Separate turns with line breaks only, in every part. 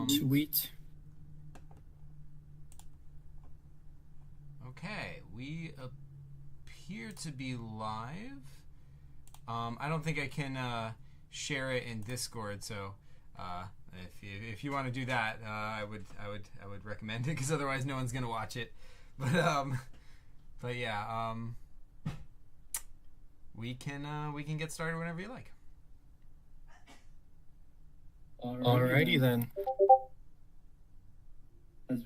Sweet.
Okay, we appear to be live. I don't think I can share it in Discord, so if you want to do that, I would recommend it, because otherwise no one's gonna watch it. But yeah, we can get started whenever you like.
Alrighty then.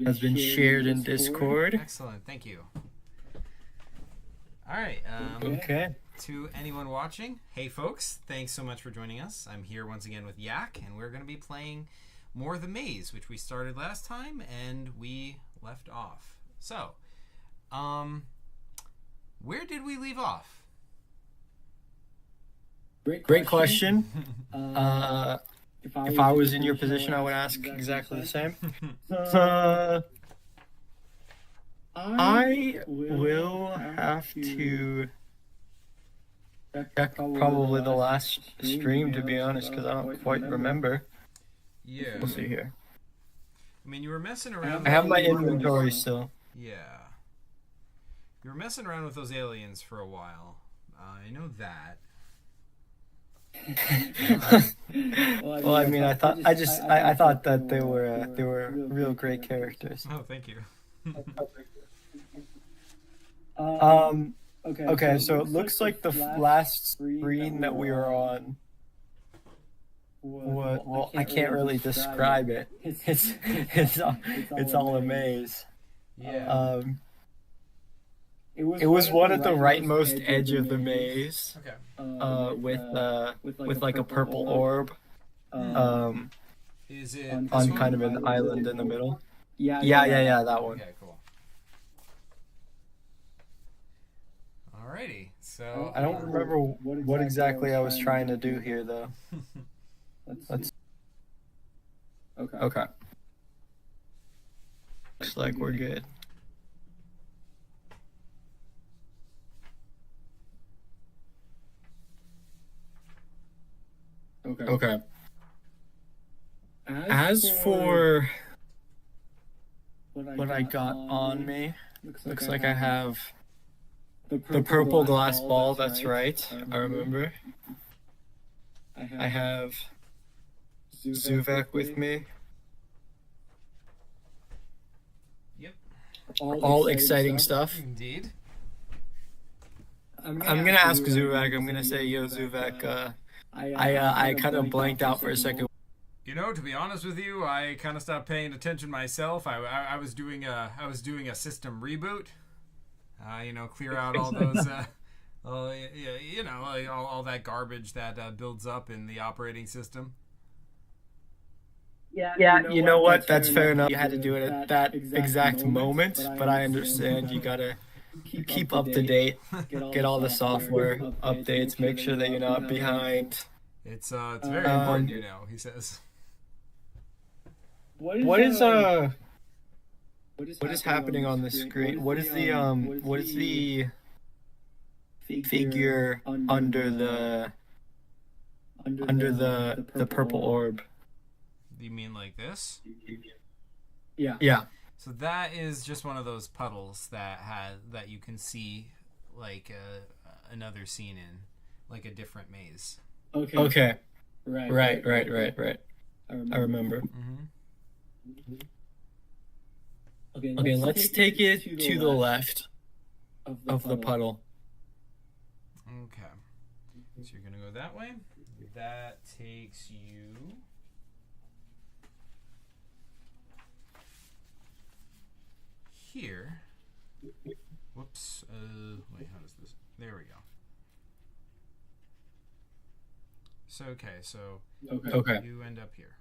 Has been shared in Discord.
Excellent, thank you. All right.
Okay.
To anyone watching, hey folks, thanks so much for joining us. I'm here once again with Yak, and we're going to be playing more of the Maze, which we started last time and we left off. So, where did we leave off?
Great question. If I was in your position, I would ask exactly the same. I will have to check probably the last stream, to be honest, because I don't quite remember.
Yeah.
We'll see here.
I mean, you were messing around.
I have my inventory still.
Yeah. You were messing around with those aliens for a while. I know that.
Well, I mean, I thought that they were real great characters.
Oh, thank you.
Okay, so it looks like the last screen that we were on. Well, I can't really describe it. It's all a maze.
Yeah.
It was one at the rightmost edge of the maze.
Okay.
With like a purple orb.
Is it
On kind of an island in the middle. Yeah, that one.
Okay, cool. Alrighty, so
I don't remember what exactly I was trying to do here, though. Let's. Okay. Looks like we're good. Okay. As for what I got on me, looks like I have the purple glass ball, that's right, I remember. I have Zuvek with me.
Yep.
All exciting stuff.
Indeed.
I'm gonna ask Zuvek, I'm gonna say, yo, Zuvek, I kind of blanked out for a second.
You know, to be honest with you, I kind of stopped paying attention myself. I was doing a system reboot. Clear out all those, all that garbage that builds up in the operating system.
Yeah, you know what? That's fair enough. You had to do it at that exact moment, but I understand you gotta keep up to date, get all the software updates, make sure that you're not behind.
It's very important, he says.
What is happening on the screen? What is the figure under the purple orb?
You mean like this?
Yeah.
So that is just one of those puddles that you can see like another scene in, like a different maze.
Okay. Right. I remember.
Mm-hmm.
Okay, let's take it to the left of the puddle.
Okay. So you're going to go that way. That takes you... here. Whoops. Wait, how does this... There we go. So,
Okay.
You end up here.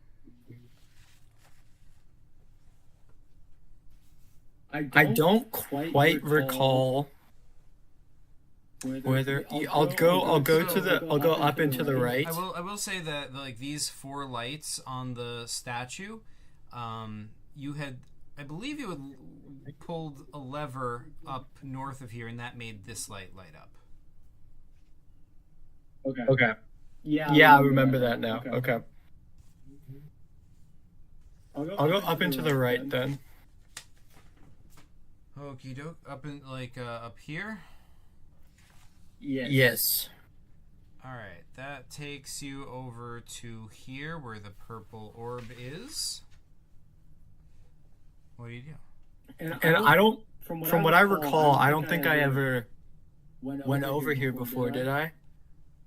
I don't quite recall whether I'll go up and to the right.
I will say that like these four lights on the statue, I believe you had pulled a lever up north of here, and that made this light up.
Okay. Yeah, I remember that now. Okay. I'll go up and to the right then.
Okie doke. Up in up here.
Yes.
All right, that takes you over to here where the purple orb is. What do you do?
And I don't, from what I recall, I don't think I ever went over here before, did I?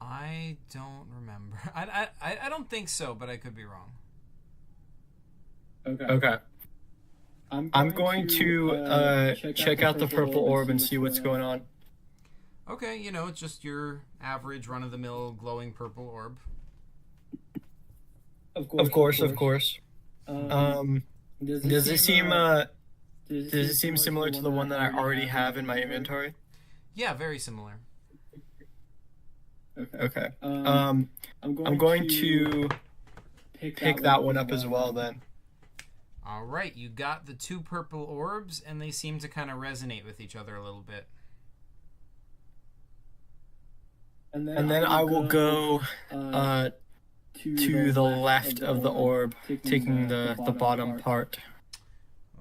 I don't remember. I don't think so, but I could be wrong.
Okay. I'm going to check out the purple orb and see what's going on.
Okay, it's just your average run-of-the-mill glowing purple orb.
Of course. Does it seem similar to the one that I already have in my inventory?
Yeah, very similar.
Okay. I'm going to pick that one up as well then.
All right, you got the two purple orbs, and they seem to kind of resonate with each other a little bit.
And then I will go to the left of the orb, taking the bottom part.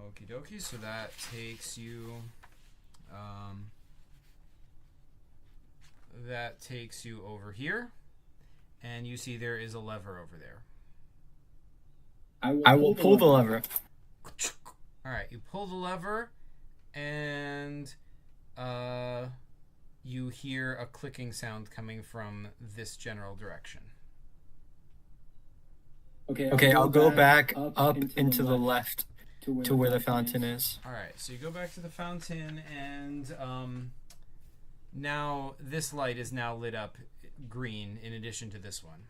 Okie dokie, so that takes you... that takes you over here, and you see there is a lever over there.
I will pull the lever.
All right, you pull the lever, and you hear a clicking sound coming from this general direction.
Okay, I'll go back up into the left to where the fountain is.
All right, so you go back to the fountain, and now this light is now lit up green in addition to this one.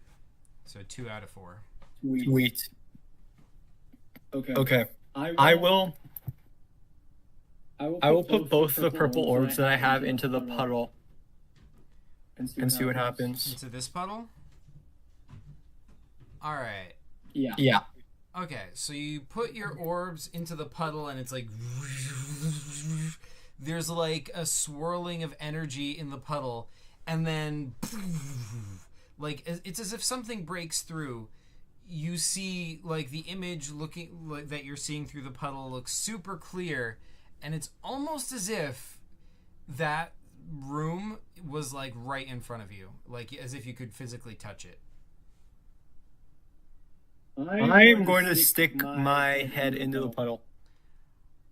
So 2 out of 4.
Sweet. Okay. I will put both the purple orbs that I have into the puddle and see what happens.
Into this puddle? All right.
Yeah.
Okay, so you put your orbs into the puddle, and it's like... There's like a swirling of energy in the puddle, and then... Like, it's as if something breaks through. You see, like, the image looking like, that you're seeing through the puddle looks super clear, and it's almost as if that room was, like, right in front of you. Like, as if you could physically touch it.
I am going to stick my head into the puddle.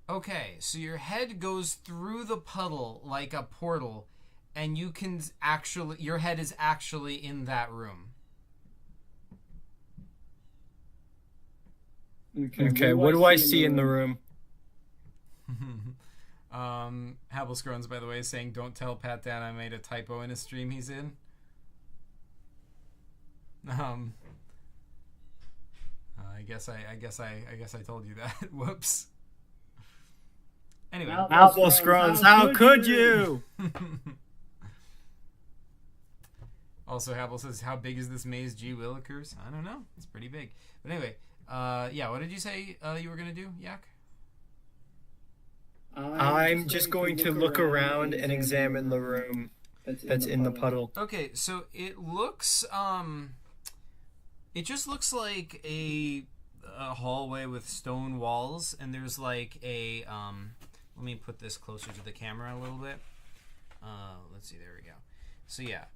Okay, so your head goes through the puddle like a portal, and you can actually... Your head is actually in that room.
Okay, what do I see in the room?
Habelscrones, by the way, is saying, "Don't tell Pat Dan I made a typo in a stream he's in." I guess I told you that. Whoops. Anyway,
Habelscrones, how could you?
Also, Habel says, "How big is this maze, G. Willikers?" I don't know. It's pretty big. But anyway, yeah. What did you say you were gonna do, Yak?
I'm just going to look around and examine the room that's in the puddle.
Okay, so it looks it just looks like a hallway with stone walls, and there's like a let me put this closer to the camera a little bit. Let's see, there we go. So yeah,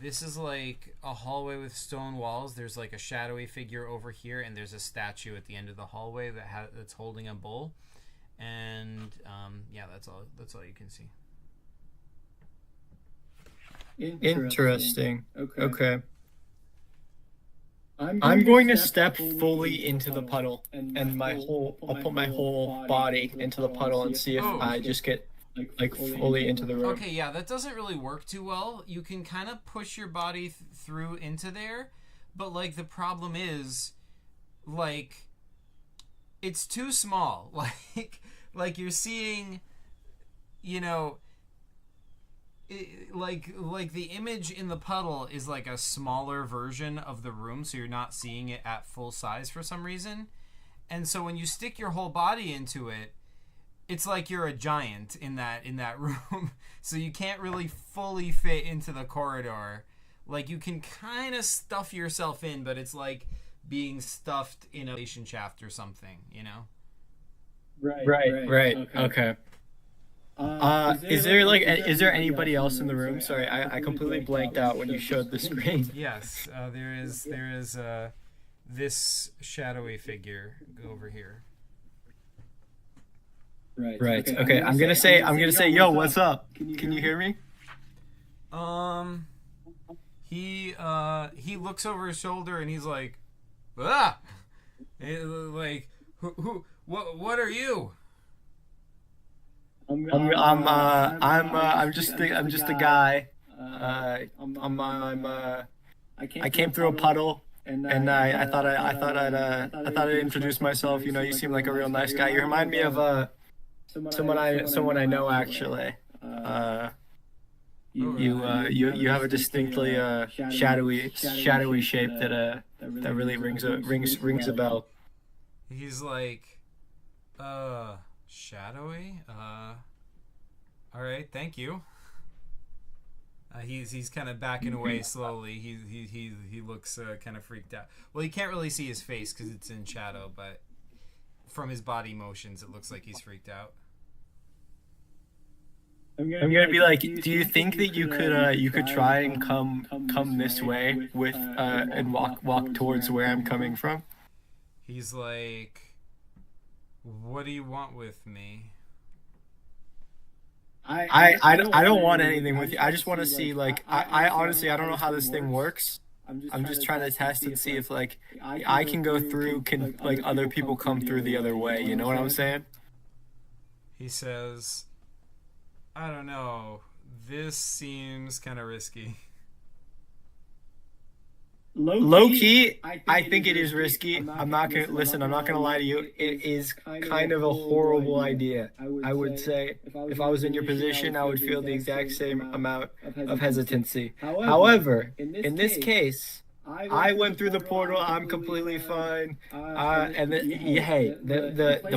this is like a hallway with stone walls. There's like a shadowy figure over here, and there's a statue at the end of the hallway that's holding a bowl. And yeah, that's all you can see.
Interesting. Okay. I'm going to step fully into the puddle, and I'll put my whole body into the puddle and see if I just get like fully into the room.
Okay, yeah, that doesn't really work too well. You can kind of push your body through into there, but like the problem is, like, it's too small. Like you're seeing, you know, like the image in the puddle is like a smaller version of the room, so you're not seeing it at full size for some reason. And so when you stick your whole body into it, it's like you're a giant in that room. So you can't really fully fit into the corridor. Like, you can kind of stuff yourself in, but it's like being stuffed in a ventilation shaft or something, you know?
Right. Okay. Is there anybody else in the room? Sorry, I completely blanked out when you showed the screen.
Yes, there is this shadowy figure over here.
Right. Okay. I'm gonna say, yo, what's up? Can you hear me?
He looks over his shoulder and he's like, ah, like what are you?
I'm just a guy. I came through a puddle, and I thought I'd introduce myself. You know, you seem like a real nice guy. You remind me of someone I know actually. You have a distinctly shadowy shape that really rings a bell.
He's like, shadowy? All right, thank you. He's kind of backing away slowly. He looks kind of freaked out. Well, you can't really see his face because it's in shadow, but from his body motions, it looks like he's freaked out.
I'm gonna be like, do you think that you could try and come this way with and walk towards where I'm coming from?
He's like, what do you want with me?
I don't want anything with you. I just want to see, like, I honestly, I don't know how this thing works. I'm just trying to test and see if, like, I can go through, can, like, other people come through the other way. You know what I'm saying?
He says, I don't know. This seems kind of risky.
Low key, I think it is risky. I'm not gonna lie to you. It is kind of a horrible idea. I would say if I was in your position, I would feel the exact same amount of hesitancy. However, in this case, I went through the portal. I'm completely fine. The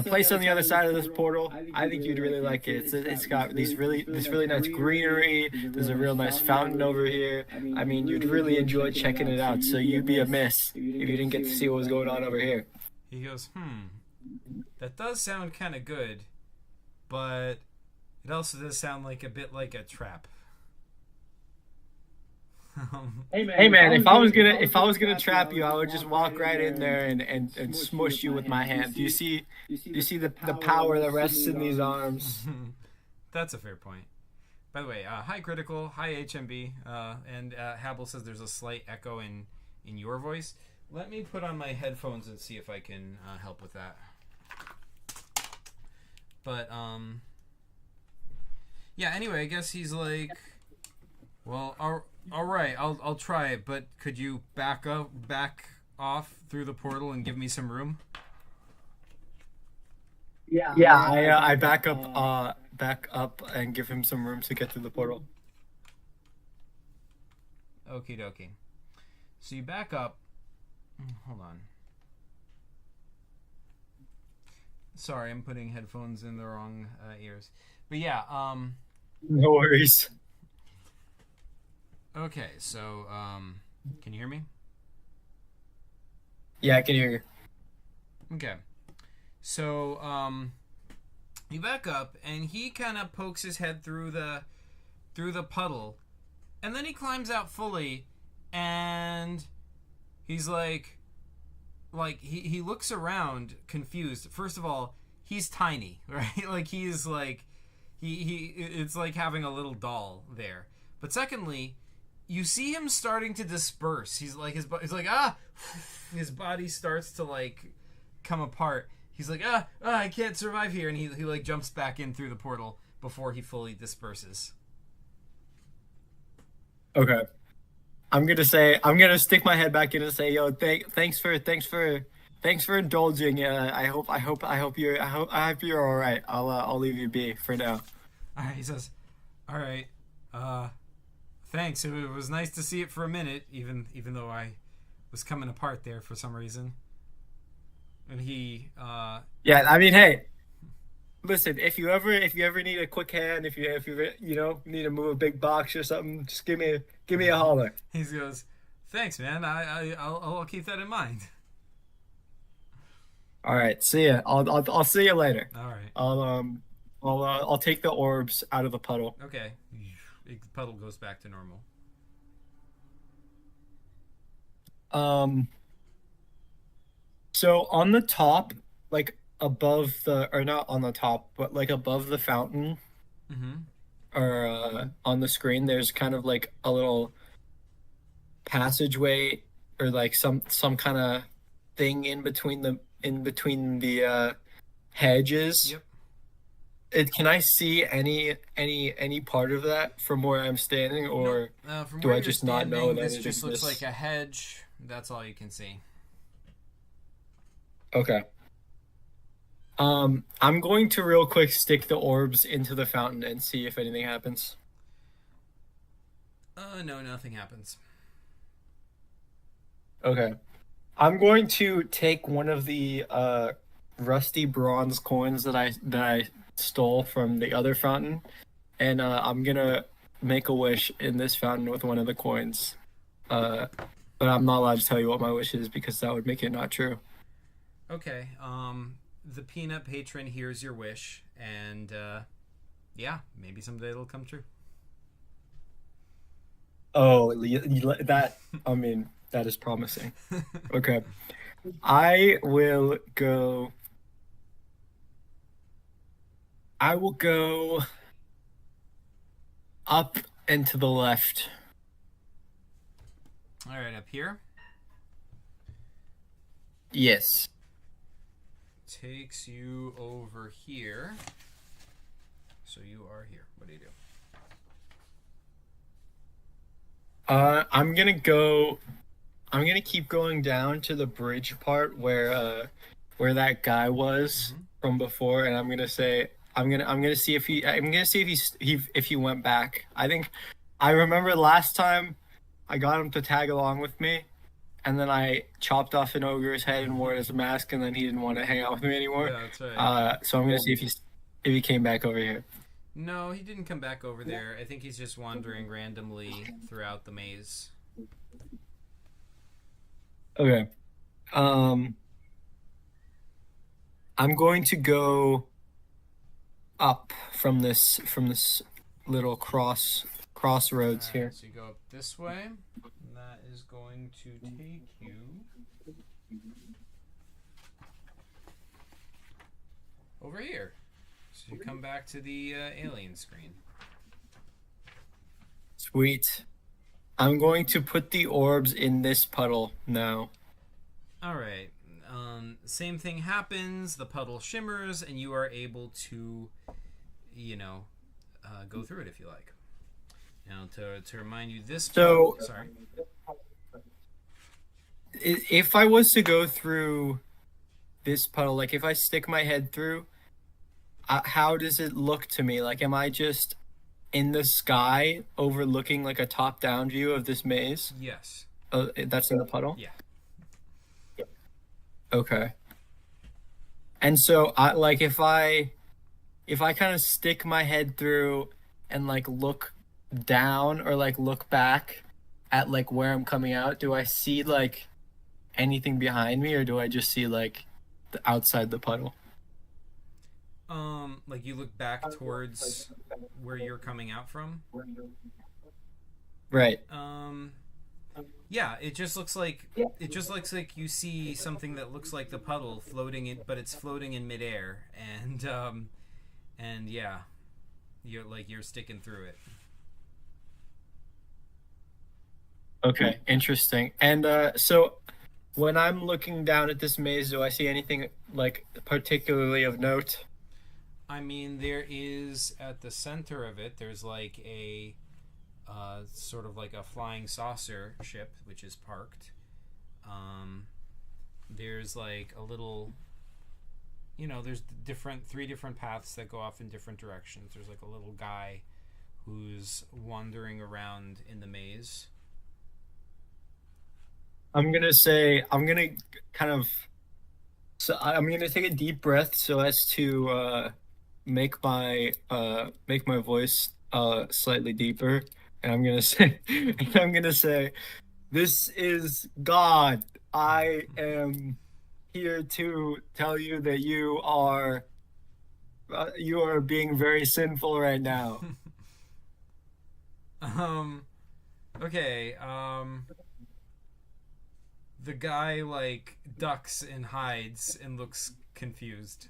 place on the other side of this portal, I think you'd really like it. It's got this really nice greenery. There's a real nice fountain over here. I mean, you'd really enjoy checking it out. So you'd be amiss if you didn't get to see what was going on over here.
He goes, that does sound kind of good, but it also does sound like a bit like a trap.
Hey man, if I was gonna trap you, I would just walk right in there and smush you with my hand. Do you see the power that rests in these arms?
That's a fair point. By the way, hi Critical, hi HMB, and Habel says there's a slight echo in your voice. Let me put on my headphones and see if I can help with that. But yeah. Anyway, I guess he's like, well, all right, I'll try it, but could you back off through the portal and give me some room?
Yeah. I back up and give him some room to get through the portal.
Okie dokie. So you back up. Hold on. Sorry, I'm putting headphones in the wrong ears. But yeah,
no worries.
Okay, so, can you hear me?
Yeah, I can hear you.
Okay. So, you back up, and he kind of pokes his head through the puddle, and then he climbs out fully, and he's like he looks around confused. First of all, he's tiny, right? Like, he's like, it's like having a little doll there. But secondly, you see him starting to disperse. He's like, he's like, his body starts to like come apart. He's like, I can't survive here, and he like jumps back in through the portal before he fully disperses.
Okay, I'm gonna stick my head back in and say, yo, thanks for indulging. I hope you're all right. I'll leave you be for now.
All right, he says, all right, thanks. It was nice to see it for a minute, even though I was coming apart there for some reason. And he,
yeah, I mean, hey, listen, if you ever need a quick hand, if you need to move a big box or something, just give me a holler.
He goes, thanks, man. I'll keep that in mind.
All right, see ya. I'll see you later.
All right.
I'll take the orbs out of the puddle.
Okay. The puddle goes back to normal.
Um, so on the top, like above the, or not on the top, but like above the fountain,
Mm-hmm.
or on the screen, there's kind of like a little passageway, or like some kind of thing in between the hedges.
Yep.
Can I see any part of that from where I'm standing,
Nope.
or
From
do
where
I
you're
just not know
standing,
that
this
it
just looks like
exists?
a hedge. That's all you can see.
Okay. I'm going to real quick stick the orbs into the fountain and see if anything happens.
No, nothing happens.
Okay. I'm going to take one of the rusty bronze coins that I stole from the other fountain, and I'm gonna make a wish in this fountain with one of the coins. Uh, but I'm not allowed to tell you what my wish is because that would make it not true.
Okay. The peanut patron hears your wish, and yeah, maybe someday it'll come true.
Oh, that, I mean, that is promising. Okay. I will go. I will go up and to the left.
All right, up here
Yes.
takes you over here. So you are here. What do you do?
I'm gonna go. I'm gonna keep going down to the bridge part where that guy was
Mhm.
from before, and I'm gonna see if if he went back. I remember last time I got him to tag along with me, and then I chopped off an ogre's head and wore it as a mask, and then he didn't want to hang out with me anymore.
Yeah, that's right.
So I'm gonna see if he came back over here.
No, he didn't come back over there. I think he's just wandering randomly throughout the maze.
Okay. Um, I'm going to go up from this little crossroads here.
So you go up this way, and that is going to take you over here. So you come back to the alien screen.
Sweet. I'm going to put the orbs in this puddle now.
All right. Same thing happens. The puddle shimmers, and you are able to, go through it if you like. Now, to remind you, this.
So,
Sorry.
if I was to go through this puddle, like if I stick my head through, how does it look to me? Like, am I just in the sky overlooking like a top-down view of this maze?
Yes.
That's in the puddle?
Yeah.
Okay. And so if I kind of stick my head through and like look down or like look back at like where I'm coming out, do I see like anything behind me, or do I just see like the outside the puddle?
Like you look back towards where you're coming out from.
Right.
Yeah, it just looks like you see something that looks like the puddle floating in, but it's floating in midair, and yeah, you're sticking through it.
Okay, interesting. And so when I'm looking down at this maze, do I see anything like particularly of note?
I mean, there is at the center of it. There's like a sort of like a flying saucer ship which is parked. There's like a little, there's three different paths that go off in different directions. There's like a little guy who's wandering around in the maze.
I'm gonna kind of so I'm gonna take a deep breath so as to make my voice slightly deeper, and I'm gonna say I'm gonna say, this is God. I am here to tell you that you are being very sinful right now.
Um. Okay. The guy like ducks and hides and looks confused.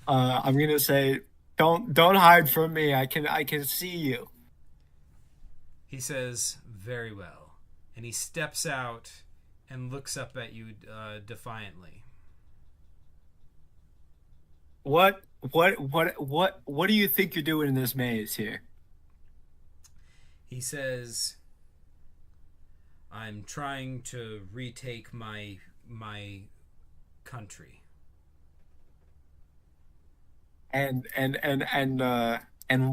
I'm gonna say, don't hide from me. I can see you.
He says, "Very well," and he steps out and looks up at you defiantly.
What do you think you're doing in this maze here?
He says, "I'm trying to retake my country."
And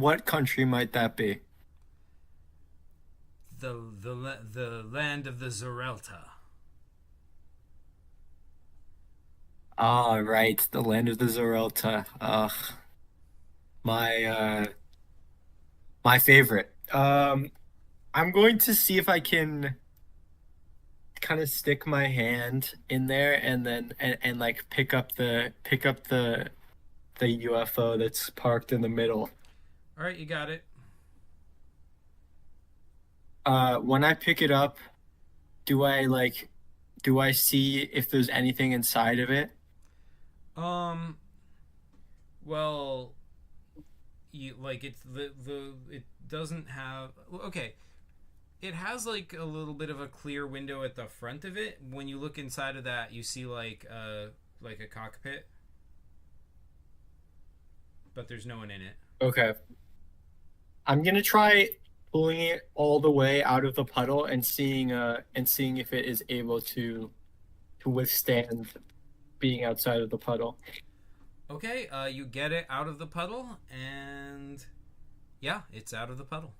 what country might that be?
The land of the Zerelta.
Ah, right, the land of the Zorelta. My my favorite. I'm going to see if I can kind of stick my hand in there and then and like pick up the UFO that's parked in the middle.
All right, you got it.
When I pick it up, do I like do I see if there's anything inside of it?
Um. Well, you like it's the it doesn't have okay. It has like a little bit of a clear window at the front of it. When you look inside of that, you see like a cockpit, but there's no one in it.
Okay. I'm gonna try pulling it all the way out of the puddle and seeing if it is able to withstand being outside of the puddle.
Okay, you get it out of the puddle, and yeah, it's out of the puddle.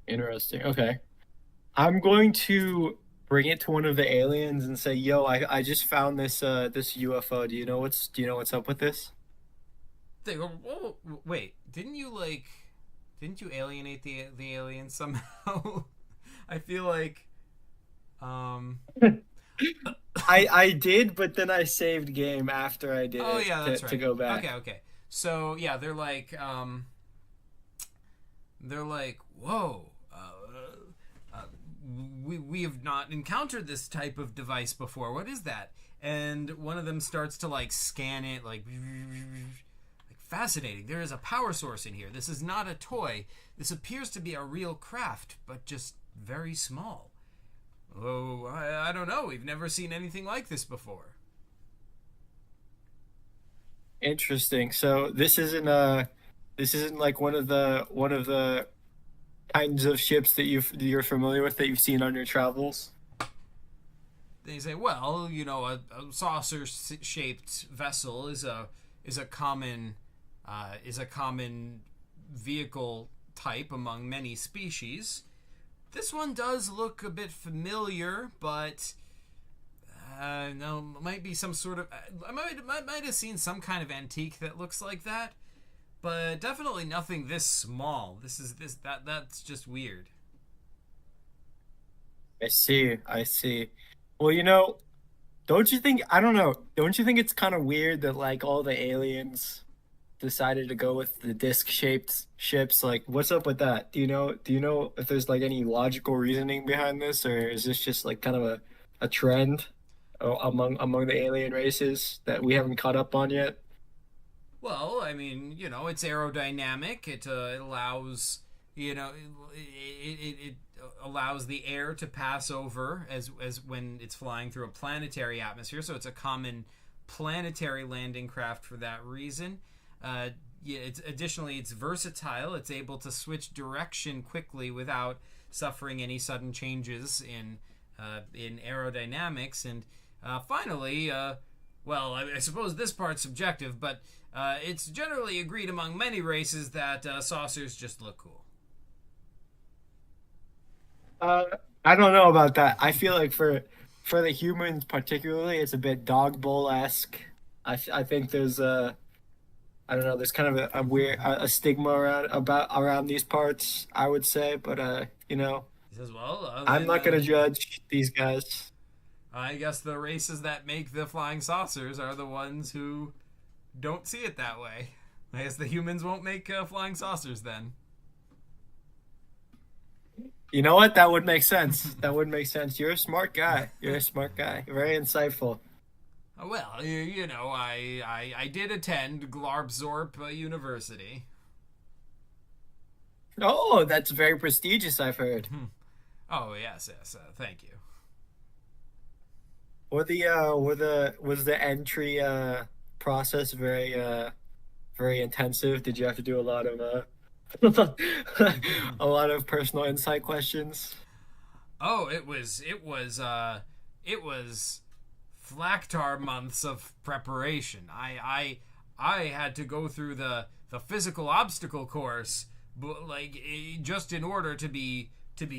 Interesting. Okay. I'm going to bring it to one of the aliens and say, "Yo, I just found this UFO. Do you know what's up with this?"
They go, whoa, wait, didn't you alienate the aliens somehow? I feel like, um,
I did, but then I saved game after I did
oh
it
yeah, that's
to
right.
go back.
Okay. So yeah, they're like, whoa, uh, we have not encountered this type of device before. What is that? And one of them starts to like scan it, like fascinating. There is a power source in here. This is not a toy. This appears to be a real craft, but just very small. Oh, I don't know. We've never seen anything like this before.
Interesting. So this isn't like one of the kinds of ships that you're familiar with that you've seen on your travels.
They say, well, a saucer-shaped vessel is a common vehicle type among many species. This one does look a bit familiar, but no, might be some sort of. I might have seen some kind of antique that looks like that, but definitely nothing this small. That's just weird.
I see. I see. Well, don't you think, I don't know, don't you think it's kind of weird that like all the aliens decided to go with the disc-shaped ships? Like, what's up with that? Do you know if there's like any logical reasoning behind this, or is this just like kind of a trend among the alien races that we haven't caught up on yet?
Well, I mean, it's aerodynamic. It allows, it allows the air to pass over as when it's flying through a planetary atmosphere. So it's a common planetary landing craft for that reason. Yeah, it's versatile. It's able to switch direction quickly without suffering any sudden changes in aerodynamics. And finally, well, I suppose this part's subjective, but it's generally agreed among many races that saucers just look cool.
Uh, I don't know about that. I feel like for the humans particularly, it's a bit dog bowl-esque. I think there's I don't know, there's kind of a weird a stigma around these parts, I would say, but
He says, well,
I'm not going to judge these guys.
I guess the races that make the flying saucers are the ones who don't see it that way. I guess the humans won't make flying saucers then.
You know what? That would make sense. That would make sense. You're a smart guy. You're a smart guy. Very insightful.
Well, you know, I did attend Glarbzorp University.
Oh, that's very prestigious, I've heard.
Oh, yes, thank you.
Was the entry process very intensive? Did you have to do a lot of a lot of personal insight questions?
Oh, it was Flactar months of preparation. I had to go through the physical obstacle course, but like just in order to be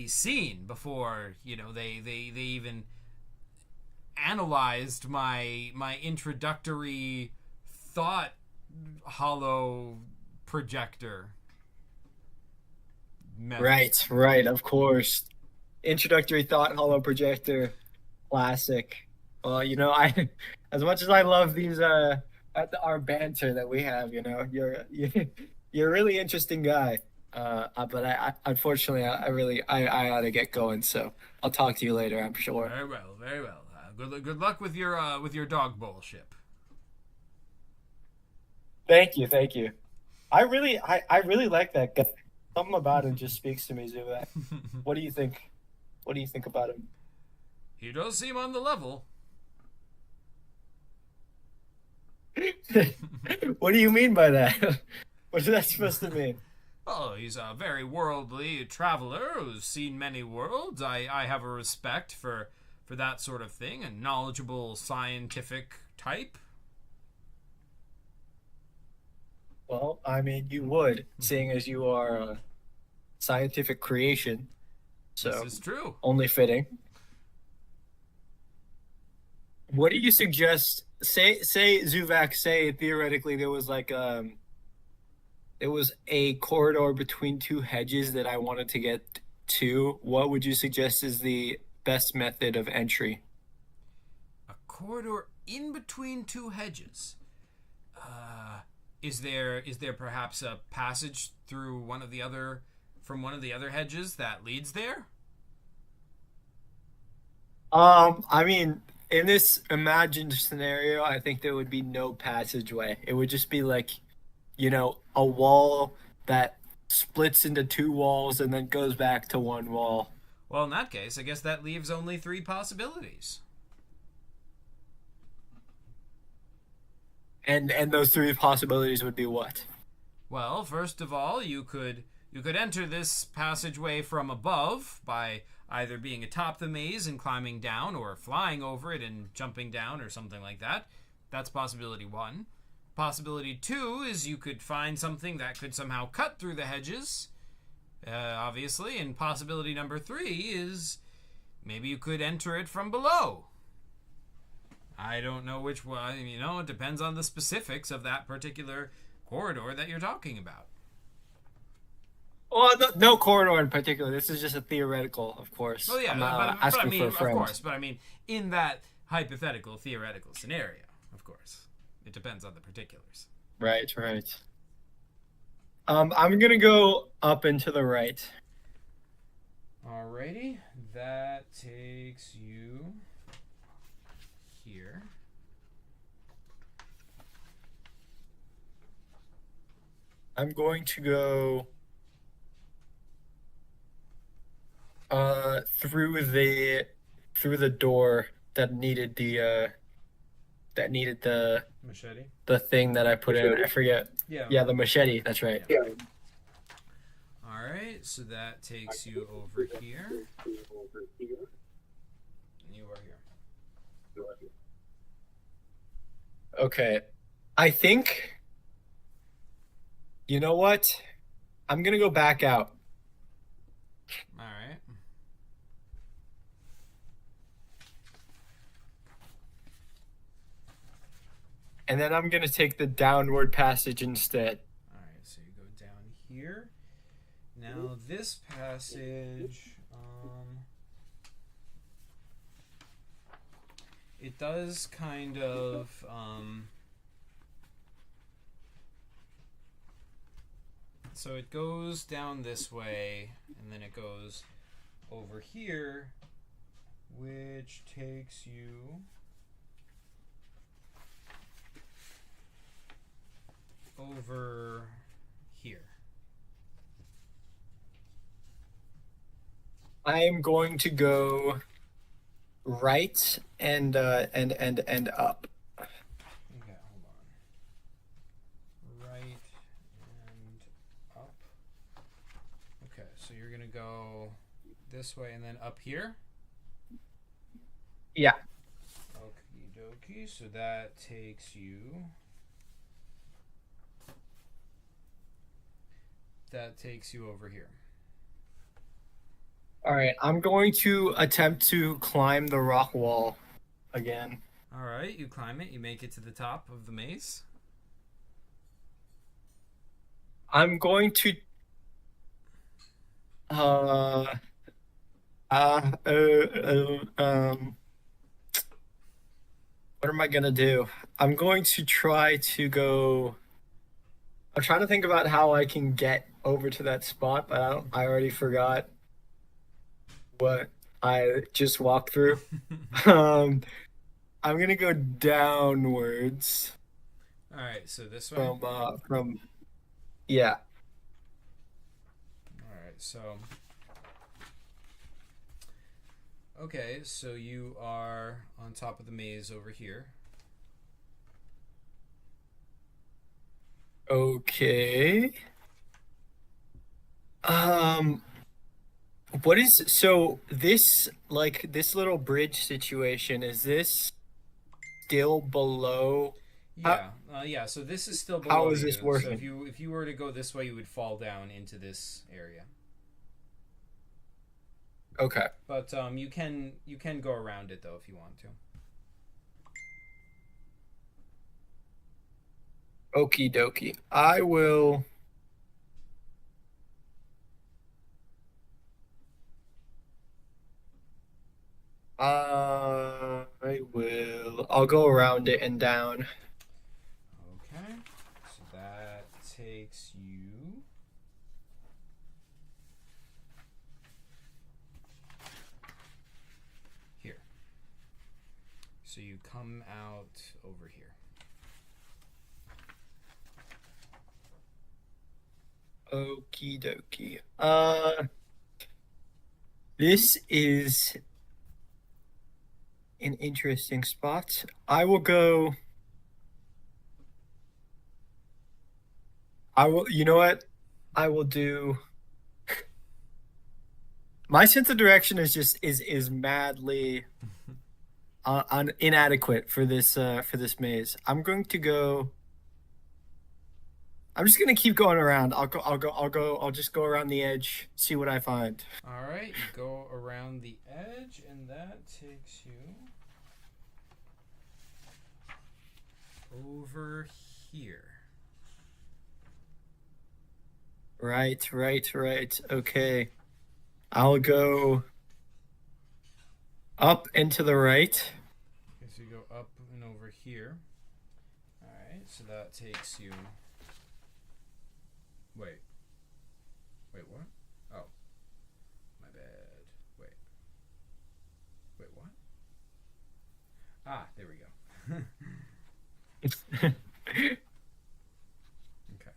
seen before, you know, they even analyzed my introductory thought hollow projector method.
Right, of course. Introductory thought hollow projector, classic. Well, you know, I as much as I love these our banter that we have, you know, you're a really interesting guy. But I unfortunately I ought to get going, so I'll talk to you later, I'm sure.
Very well, very well. Good luck with your dog bowl ship.
Thank you. I really like that guy. Something about him just speaks to me, Zuvak. What do you think? What do you think about him?
He does seem on the level.
What do you mean by that? What is that supposed to mean?
Oh, he's a very worldly traveler who's seen many worlds. I have a respect for that sort of thing, a knowledgeable scientific type.
Well, I mean, you would, seeing as you are a scientific creation. So
this is true.
Only fitting. What do you suggest? Say Zuvak, say theoretically there was like it was a corridor between two hedges that I wanted to get to. What would you suggest is the best method of entry?
A corridor in between two hedges. Is there perhaps a passage through one of the other hedges that leads there?
I mean, in this imagined scenario, I think there would be no passageway. It would just be like, you know, a wall that splits into two walls and then goes back to one wall.
Well, in that case, I guess that leaves only 3 possibilities.
And those 3 possibilities would be what?
Well, first of all, you could enter this passageway from above by either being atop the maze and climbing down, or flying over it and jumping down, or something like that. That's possibility 1. Possibility 2 is you could find something that could somehow cut through the hedges, obviously. And possibility number 3 is maybe you could enter it from below. I don't know which one, you know, it depends on the specifics of that particular corridor that you're talking about.
Well, no corridor in particular. This is just a theoretical, of course.
Well, yeah,
I'm
but I mean,
for a friend.
of course, but I mean, in that hypothetical, theoretical scenario, of course. It depends on the particulars.
Right. I'm gonna go up and to the right.
Alrighty, that takes you here.
I'm going to go through the door that needed the
Machete?
the thing that I put in. I forget.
Yeah,
the machete. That's right.
Yeah. Alright, so that takes you over here. And you are here.
Okay. I think, you know what? I'm gonna go back out.
Alright.
And then I'm gonna take the downward passage instead.
Alright, so you go down here. Now this passage, It does kind of so it goes down this way and then it goes over here, which takes you over here.
I am going to go right and up.
Okay, hold on. Right and up. Okay, so you're gonna go this way and then up here.
Yeah.
Okie dokie. So that takes you. That takes you over here.
All right, I'm going to attempt to climb the rock wall again.
All right, you climb it. You make it to the top of the maze.
I'm going to uh, uh, uh, um, what am I gonna do? I'm going to try to go. I'm trying to think about how I can get over to that spot, but I already forgot what I just walked through. I'm gonna go downwards
All right, so this way.
from yeah.
All right, so okay, so you are on top of the maze over here.
Okay. Um, what is so this like this little bridge situation, is this still below?
Yeah, yeah. So this is still below
How is
you.
this
So
working?
if you were to go this way, you would fall down into this area.
Okay.
But you can go around it though if you want to.
Okie dokie. I will. I'll go around it and down.
Okay, so that takes you. Here. So you come out over here.
Okie dokie. This is an interesting spot. I will go. I will. You know what? I will do. My sense of direction is just is madly inadequate for this maze. I'm going to go. I'm just gonna keep going around. I'll just go around the edge, see what I find.
All right, you go around the edge, and that takes you over here.
Right. Okay. I'll go up and to the right.
Okay, so you go up and over here. All right, so that takes you. Wait, what? Oh, my bad. Wait, what? Ah, there we go. Okay.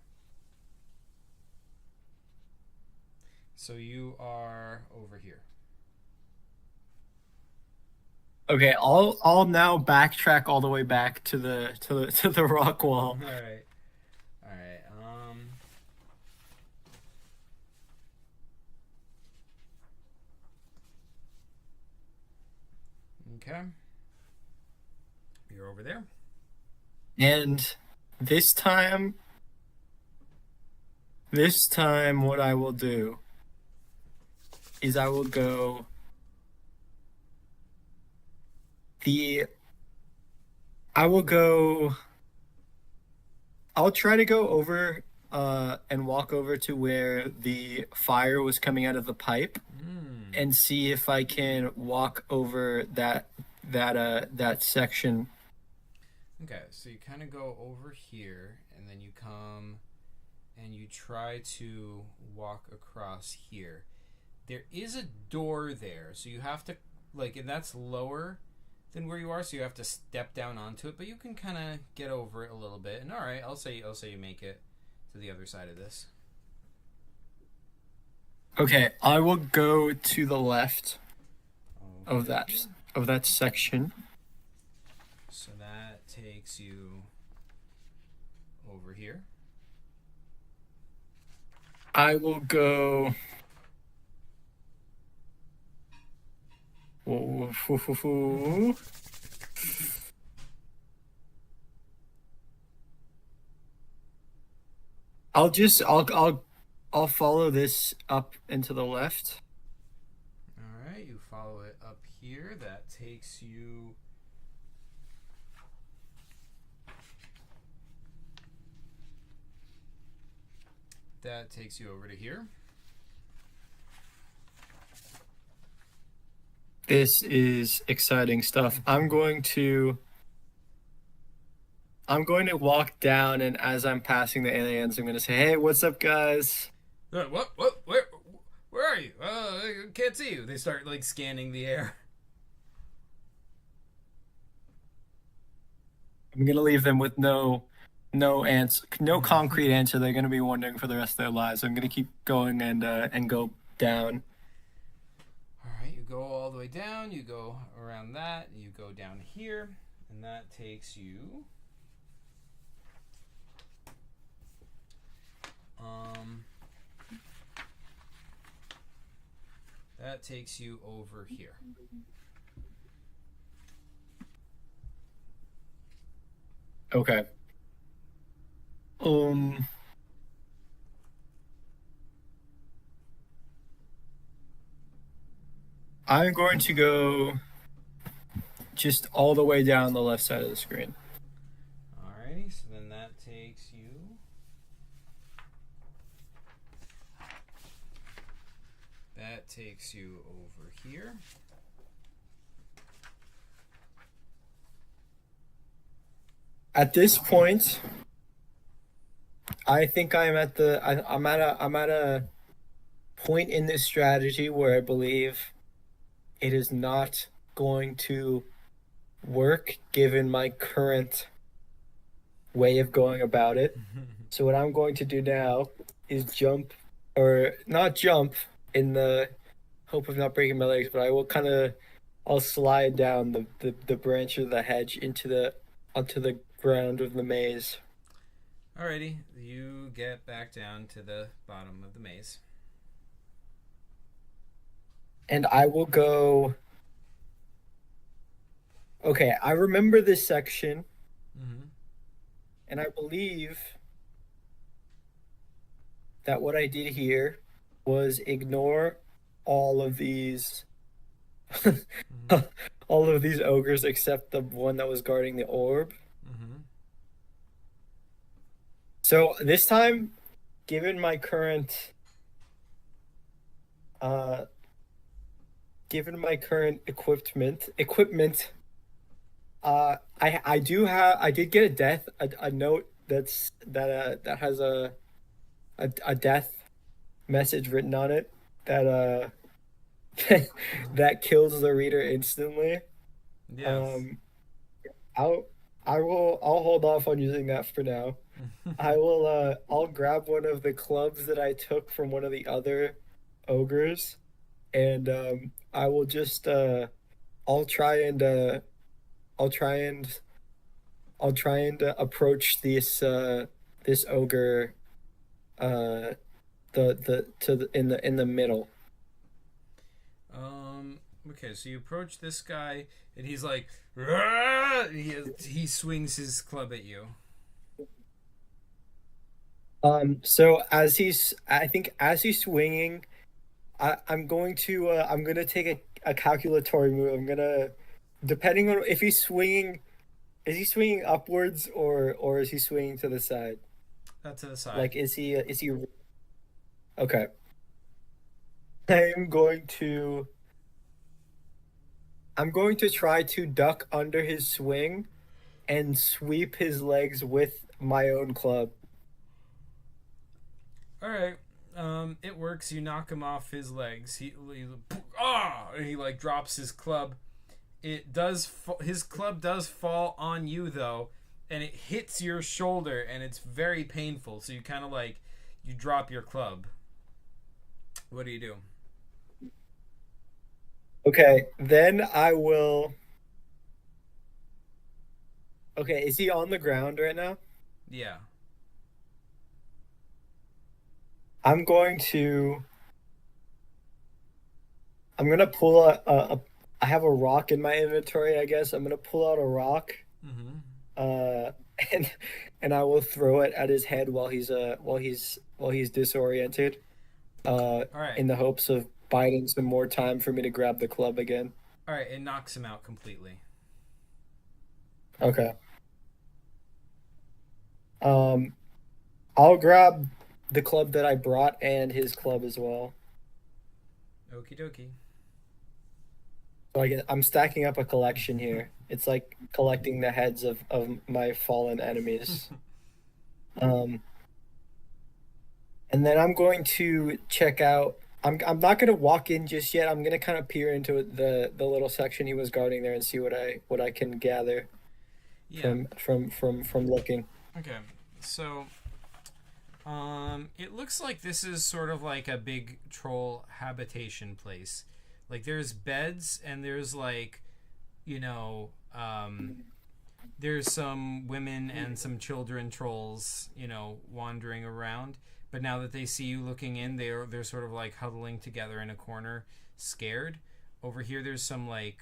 So you are over here.
Okay, I'll now backtrack all the way back to the rock wall.
All right. All right. Okay. You're over there.
And this time what I will do is I will go I'll try to go over and walk over to where the fire was coming out of the pipe. and see if I can walk over that section.
Okay, so you kind of go over here, and then you come and you try to walk across here. There is a door there, so you have to, like, and that's lower than where you are, so you have to step down onto it, but you can kind of get over it a little bit. And all right, I'll say you make it to the other side of this.
Okay, I will go to the left
Okay.
of that section.
So that takes you over here.
I will go. Whoa. I'll follow this up and to the left.
All right, you follow it up here. That takes you. That takes you over to here.
This is exciting stuff. I'm going to walk down, and as I'm passing the aliens, I'm going to say, "Hey, what's up, guys?"
What? Where are you? I can't see you. They start like scanning the air.
I'm going to leave them with no concrete answer. They're going to be wondering for the rest of their lives. I'm going to keep going and go down.
All right, you go all the way down. You go around that. You go down here, and that takes you. That takes you over here.
Okay. I'm going to go just all the way down the left side of the screen.
Alrighty, so then that takes you. That takes you over here.
At this point, I think I'm at a point in this strategy where I believe it is not going to work given my current way of going about it. So what I'm going to do now is jump, or not jump in the hope of not breaking my legs, but I'll slide down the branch of the hedge onto the ground of the maze.
Alrighty, you get back down to the bottom of the maze.
And I will go. Okay, I remember this section.
Mm-hmm.
And I believe that what I did here was ignore all of these all of these ogres except the one that was guarding the orb.
Mm-hmm.
So this time, given my current equipment, I did get a note that has a death message written on it that that kills the reader instantly.
Yes.
I'll hold off on using that for now. I'll grab one of the clubs that I took from one of the other ogres, and I will just I'll try and approach this ogre in the middle.
Okay, so you approach this guy, and he's like, he swings his club at you.
So as he's swinging, I'm going to take a calculatory move. I'm gonna, depending on if he's swinging, is he swinging upwards or is he swinging to the side?
To the side.
Like, is he? Okay. I'm going to I'm going to try to duck under his swing and sweep his legs with my own club.
All right. It works. You knock him off his legs. He like drops his club. His club does fall on you though, and it hits your shoulder, and it's very painful. So you kind of like you drop your club. What do you do?
Okay, then I will. Okay, is he on the ground right now?
Yeah.
I'm going to. I'm gonna pull I have a rock in my inventory, I guess. I'm gonna pull out a rock,
Mm-hmm.
uh, and I will throw it at his head while he's disoriented,
All right.
in the hopes of biding some more time for me to grab the club again.
All right. It knocks him out completely.
Okay. Um, I'll grab the club that I brought and his club as well.
Okie dokie.
So I'm stacking up a collection here. It's like collecting the heads of my fallen enemies. Um, and then I'm going to check out. I'm not going to walk in just yet. I'm going to kind of peer into the little section he was guarding there and see what I can gather
Yeah.
from looking.
Okay. So, it looks like this is sort of like a big troll habitation place. Like there's beds and there's like, you know, there's some women and some children trolls, wandering around. But now that they see you looking in, they're sort of like huddling together in a corner, scared. Over here, there's some like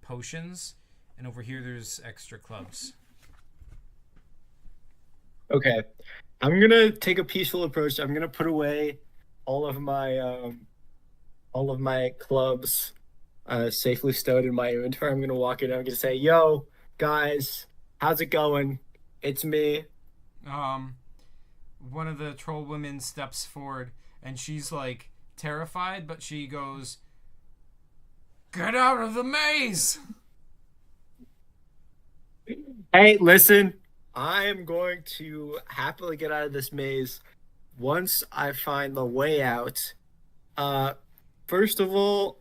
potions, and over here, there's extra clubs.
Okay. I'm gonna take a peaceful approach. I'm gonna put away all of my all of my clubs safely stowed in my inventory. I'm gonna walk in. I'm gonna say, "Yo, guys, how's it going? It's me."
Um, One of the troll women steps forward, and she's like terrified, but she goes, "Get out of the maze!"
Hey, listen. I am going to happily get out of this maze once I find the way out. Uh, First of all,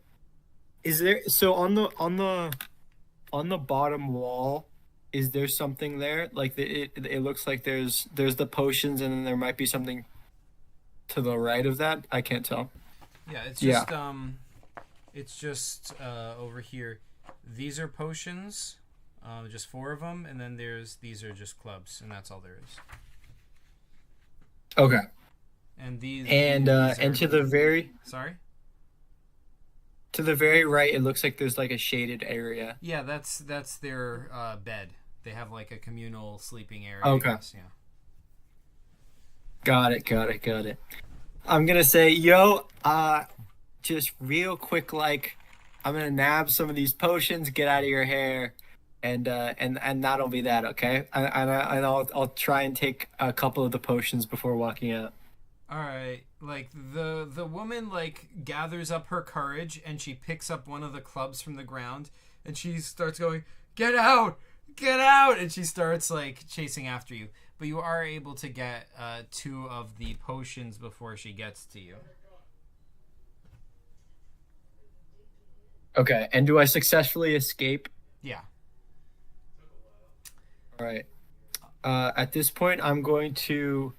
is there so on the bottom wall? Is there something there? Like it looks like there's the potions, and then there might be something to the right of that. I can't tell.
Yeah, it's
Yeah.
just over here. These are potions, just four of them, and then these are just clubs, and that's all there is.
Okay.
And these
And
are sorry.
to the very right, it looks like there's like a shaded area.
Yeah, that's their bed. They have like a communal sleeping area.
Okay.
I guess, yeah.
Got it. Got it. Got it. I'm gonna say, yo, just real quick, like, I'm gonna nab some of these potions, get out of your hair, and that'll be that, okay? And I'll try and take a couple of the potions before walking out.
All right, like the woman like gathers up her courage and she picks up one of the clubs from the ground and she starts going, "Get out! Get out!" And she starts like chasing after you. But you are able to get two of the potions before she gets to you.
Okay. And do I successfully escape?
Yeah.
All right. At this point, I'm going to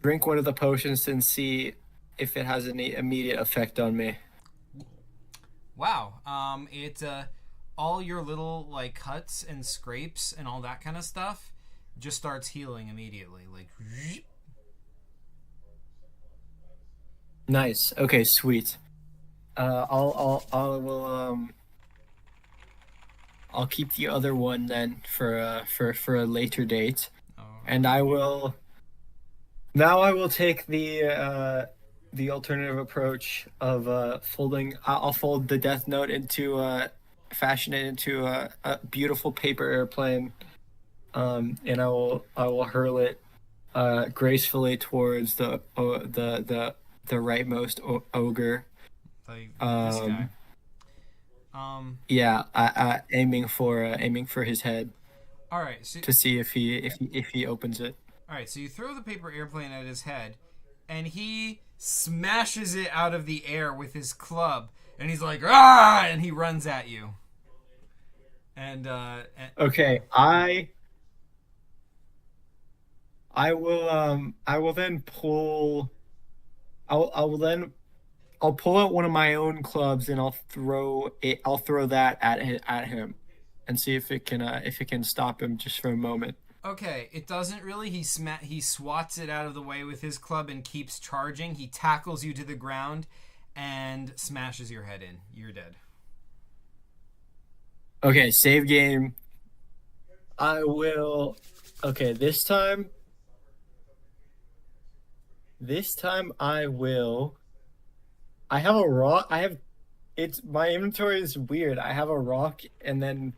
drink one of the potions and see if it has any immediate effect on me.
Wow. It all your little like cuts and scrapes and all that kind of stuff just starts healing immediately. Like,
Nice. Okay, sweet. I'll keep the other one then for a later date, and
right.
I will now I will take the alternative approach of folding. I'll fold the Death Note into fashion it into a beautiful paper airplane, and I will hurl it gracefully towards the rightmost ogre,
like this guy.
Yeah, I aiming for his head
All right, so
to see if he opens it.
all right, so you throw the paper airplane at his head, and he smashes it out of the air with his club, and he's like, "Ah!" and he runs at you. And
Okay, I will then pull I will then I'll pull out one of my own clubs and I'll throw that at him and see if it can stop him just for a moment.
okay, it doesn't really. He swats it out of the way with his club and keeps charging. He tackles you to the ground and smashes your head in. You're dead.
Okay, save game. I will Okay, this time I have a rock. It's my inventory is weird. I have a rock and then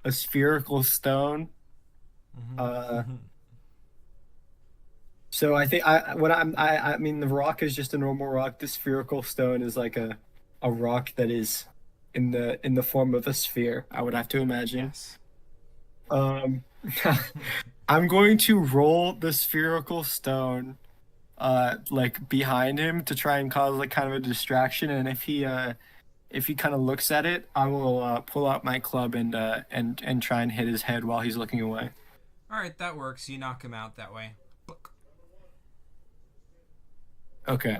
a spherical stone. Uh, so I think I mean the rock is just a normal rock. The spherical stone is like a rock that is in the form of a sphere. I would have to imagine.
Yes.
Um, I'm going to roll the spherical stone like behind him to try and cause like kind of a distraction, and if he kind of looks at it, I will pull out my club and try and hit his head while he's looking away.
All right, that works. You knock him out that way.
Okay.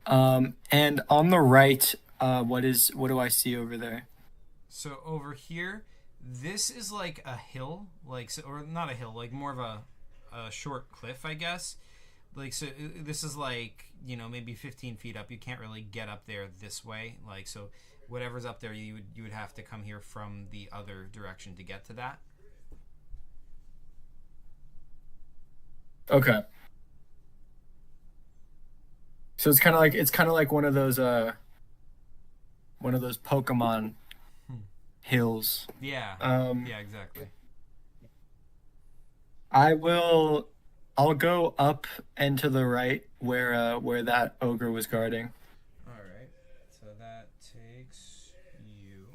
And on the right, what do I see over there?
So over here, this is like a hill, like or not a hill, like more of a short cliff, I guess. Like so, this is like maybe 15 feet up. You can't really get up there this way. Like so, whatever's up there, you would have to come here from the other direction to get to that.
Okay. So it's kind of like one of those Pokemon hills.
Yeah.
Um,
Yeah. Exactly.
I'll go up and to the right where that ogre was guarding.
All right. So that takes you.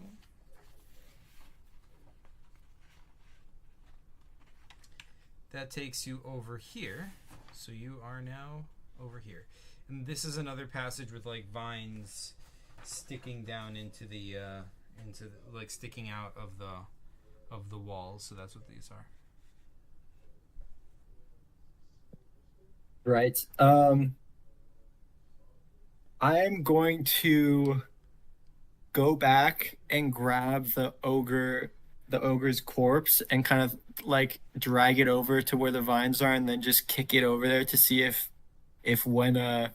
That takes you over here. So you are now over here. And this is another passage with like vines sticking down like sticking out of the walls. So that's what these are.
Right. I'm going to go back and grab the ogre's corpse and kind of like drag it over to where the vines are and then just kick it over there to see if when I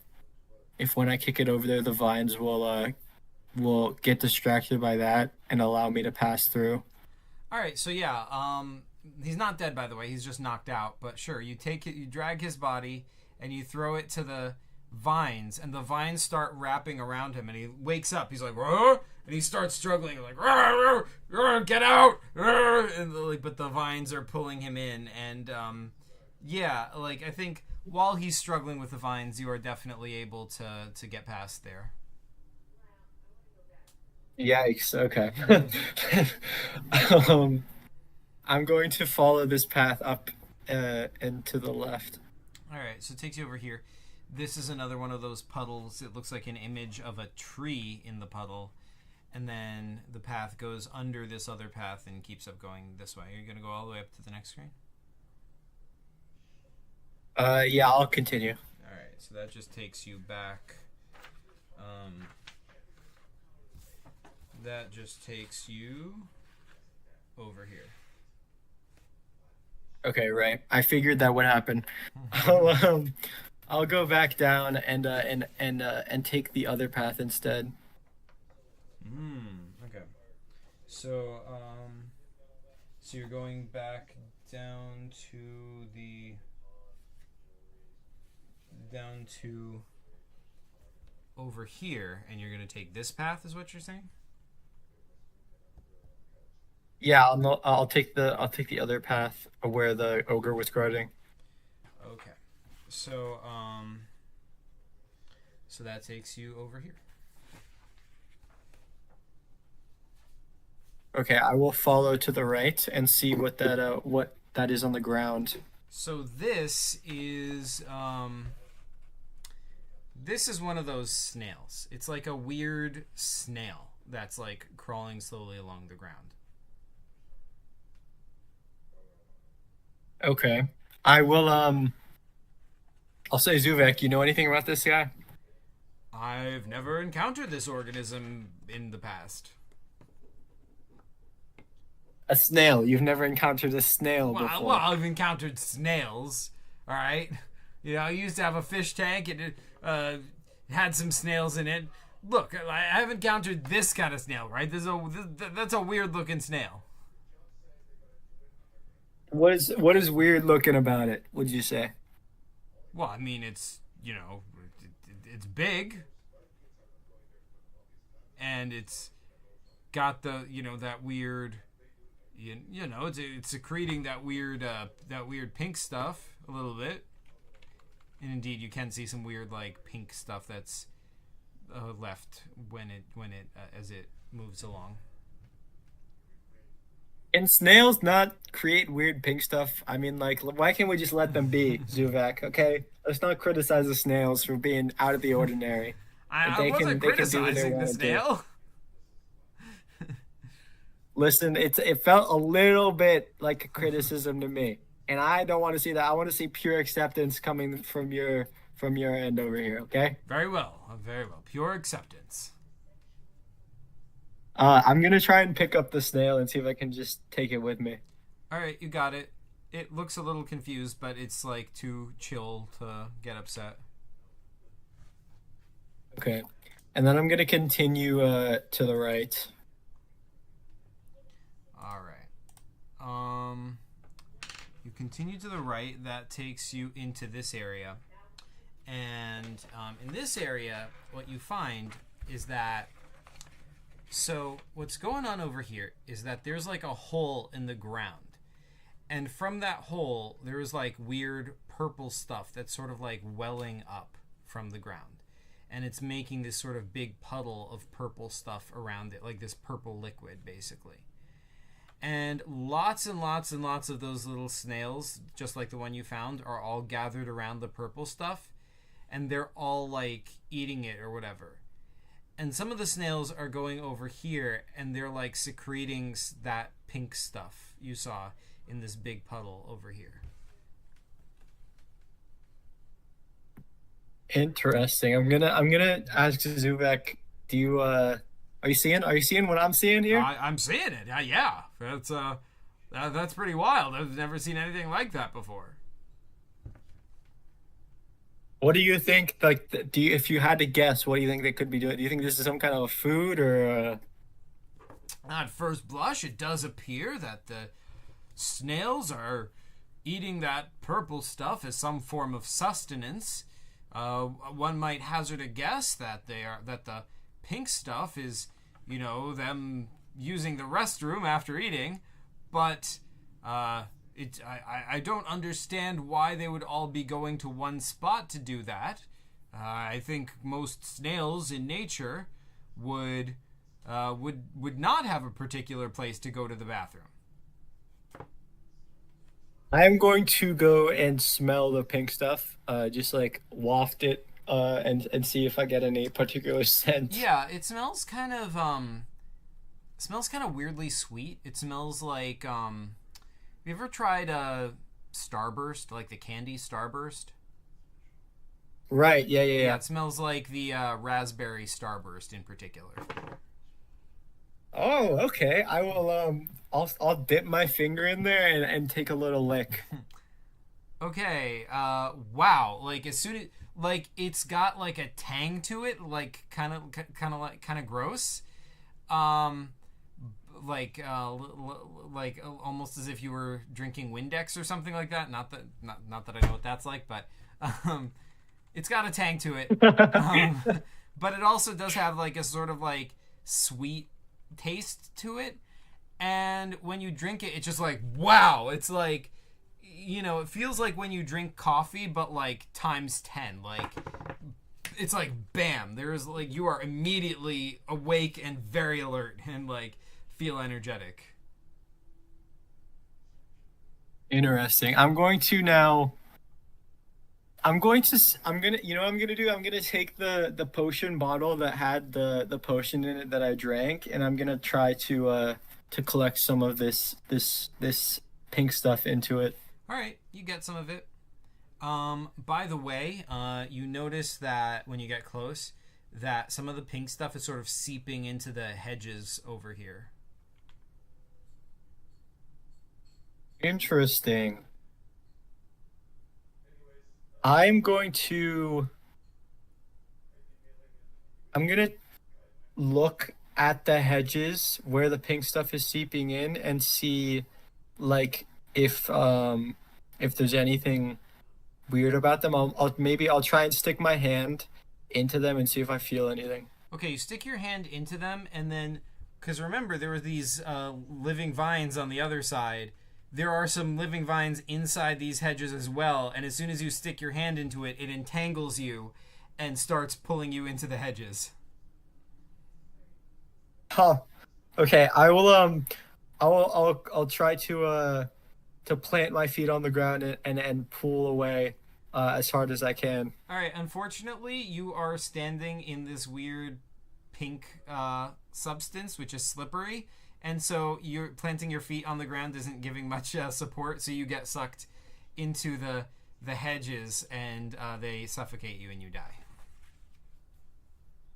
kick it over there the vines will get distracted by that and allow me to pass through.
All right, so yeah, he's not dead by the way. He's just knocked out. But sure, you take it, you drag his body, and you throw it to the vines, and the vines start wrapping around him, and he wakes up. He's like, "Whoa!" and he starts struggling, like, "Rah, rah, rah, get out!" Rah, and like, but the vines are pulling him in, and yeah, like I think while he's struggling with the vines, you are definitely able to get past there.
Yikes. Okay. um, I'm going to follow this path up and to the left.
All right, so it takes you over here. This is another one of those puddles. It looks like an image of a tree in the puddle. And then the path goes under this other path and keeps up going this way. You're going to go all the way up to the next screen?
Yeah, I'll continue.
All right, so that just takes you back. That just takes you over here.
Okay, right. I figured that would happen. I'll go back down and take the other path instead.
Okay. So so you're going back down to over here, and you're gonna take this path, is what you're saying?
Yeah, I'll take the other path where the ogre was guarding.
Okay. So so that takes you over here.
Okay, I will follow to the right and see what that is on the ground.
So this is one of those snails. It's like a weird snail that's like crawling slowly along the ground.
Okay. I will I'll say Zuvek, you know anything about this guy?
I've never encountered this organism in the past.
A snail. You've never encountered a snail before.
Well, I've encountered snails. All right, I used to have a fish tank and it had some snails in it. Look, I have encountered this kind of snail. Right, that's a weird looking snail.
What is weird looking about it, would you say?
Well, I mean, it's it's big and it's got the that weird it's secreting that weird pink stuff a little bit, and indeed you can see some weird like pink stuff that's left when it as it moves along.
Can snails not create weird pink stuff? I mean, like, why can't we just let them be, Zuvak? Okay, let's not criticize the snails for being out of the ordinary.
I wasn't criticizing the
do.
snail.
Listen, it felt a little bit like a criticism to me, and I don't want to see that. I want to see pure acceptance coming from your end over here. Okay.
Very well. Pure acceptance.
I'm gonna try and pick up the snail and see if I can just take it with me.
All right, you got it. It looks a little confused, but it's like too chill to get upset.
Okay, and then I'm gonna continue to the right.
All right. You continue to the right. That takes you into this area, and in this area, what you find is that. So what's going on over here is that there's like a hole in the ground, and from that hole there is like weird purple stuff that's sort of like welling up from the ground, and it's making this sort of big puddle of purple stuff around it, like this purple liquid basically. And lots and lots and lots of those little snails, just like the one you found, are all gathered around the purple stuff, and they're all like eating it or whatever. And some of the snails are going over here and they're like secreting that pink stuff you saw in this big puddle over here.
Interesting. I'm gonna ask Zuvek, do you are you seeing what I'm seeing here?
I'm seeing it. Yeah. That's pretty wild. I've never seen anything like that before.
What do you think? Like, if you had to guess, what do you think they could be doing? Do you think this is some kind of a food or?
At first blush, it does appear that the snails are eating that purple stuff as some form of sustenance. One might hazard a guess that the pink stuff is, them using the restroom after eating, but I don't understand why they would all be going to one spot to do that. I think most snails in nature would not have a particular place to go to the bathroom.
I'm going to go and smell the pink stuff, just like waft it, and see if I get any particular scent.
Yeah, it smells kind of weirdly sweet. It smells like have you ever tried Starburst, like the candy Starburst?
Right. Yeah.
It smells like the raspberry Starburst in particular.
Oh, okay. I will. I'll dip my finger in there and take a little lick.
Okay. Wow. Like as soon as it's got like a tang to it, like kind of gross. Like almost as if you were drinking Windex or something like that. Not that I know what that's like, but it's got a tang to it. But it also does have like a sort of like sweet taste to it, and when you drink it, it's just like wow. It's like it feels like when you drink coffee, but like times 10. Like it's like bam. There's like you are immediately awake and very alert and like feel energetic.
Interesting. I'm going to now. I'm going to. I'm gonna. You know what I'm gonna do? I'm gonna take the potion bottle that had the potion in it that I drank, and I'm gonna try to collect some of this pink stuff into it.
All right, you get some of it. By the way, you notice that when you get close, that some of the pink stuff is sort of seeping into the hedges over here.
Interesting. I'm going to. I'm gonna look at the hedges where the pink stuff is seeping in and see, like, if there's anything weird about them. I'll try and stick my hand into them and see if I feel anything.
Okay, you stick your hand into them, and then, because remember, there were these living vines on the other side. There are some living vines inside these hedges as well, and as soon as you stick your hand into it, it entangles you and starts pulling you into the hedges.
Huh. Okay, I will I'll try to plant my feet on the ground and pull away as hard as I can.
All right, unfortunately, you are standing in this weird pink substance, which is slippery, and so you're planting your feet on the ground isn't giving much support, so you get sucked into the hedges, and they suffocate you, and you die.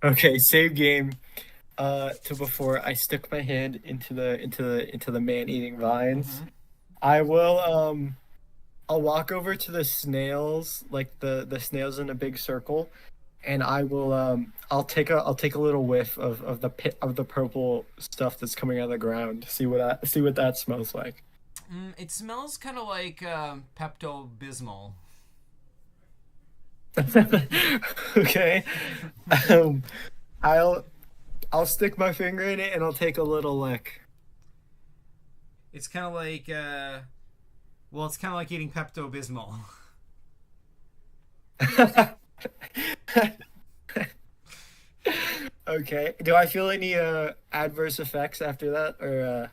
Okay, save game. To before I stick my hand into the man-eating vines.
Mm-hmm.
I will I'll walk over to the snails, like the snails in a big circle, and I will I'll take a little whiff of the pit of the purple stuff that's coming out of the ground. See what that smells like.
It smells kind of like Pepto-Bismol.
Okay. Um, I'll stick my finger in it and I'll take a little lick.
It's kind of like, it's kind of like eating Pepto-Bismol.
Okay. Do I feel any adverse effects after that, or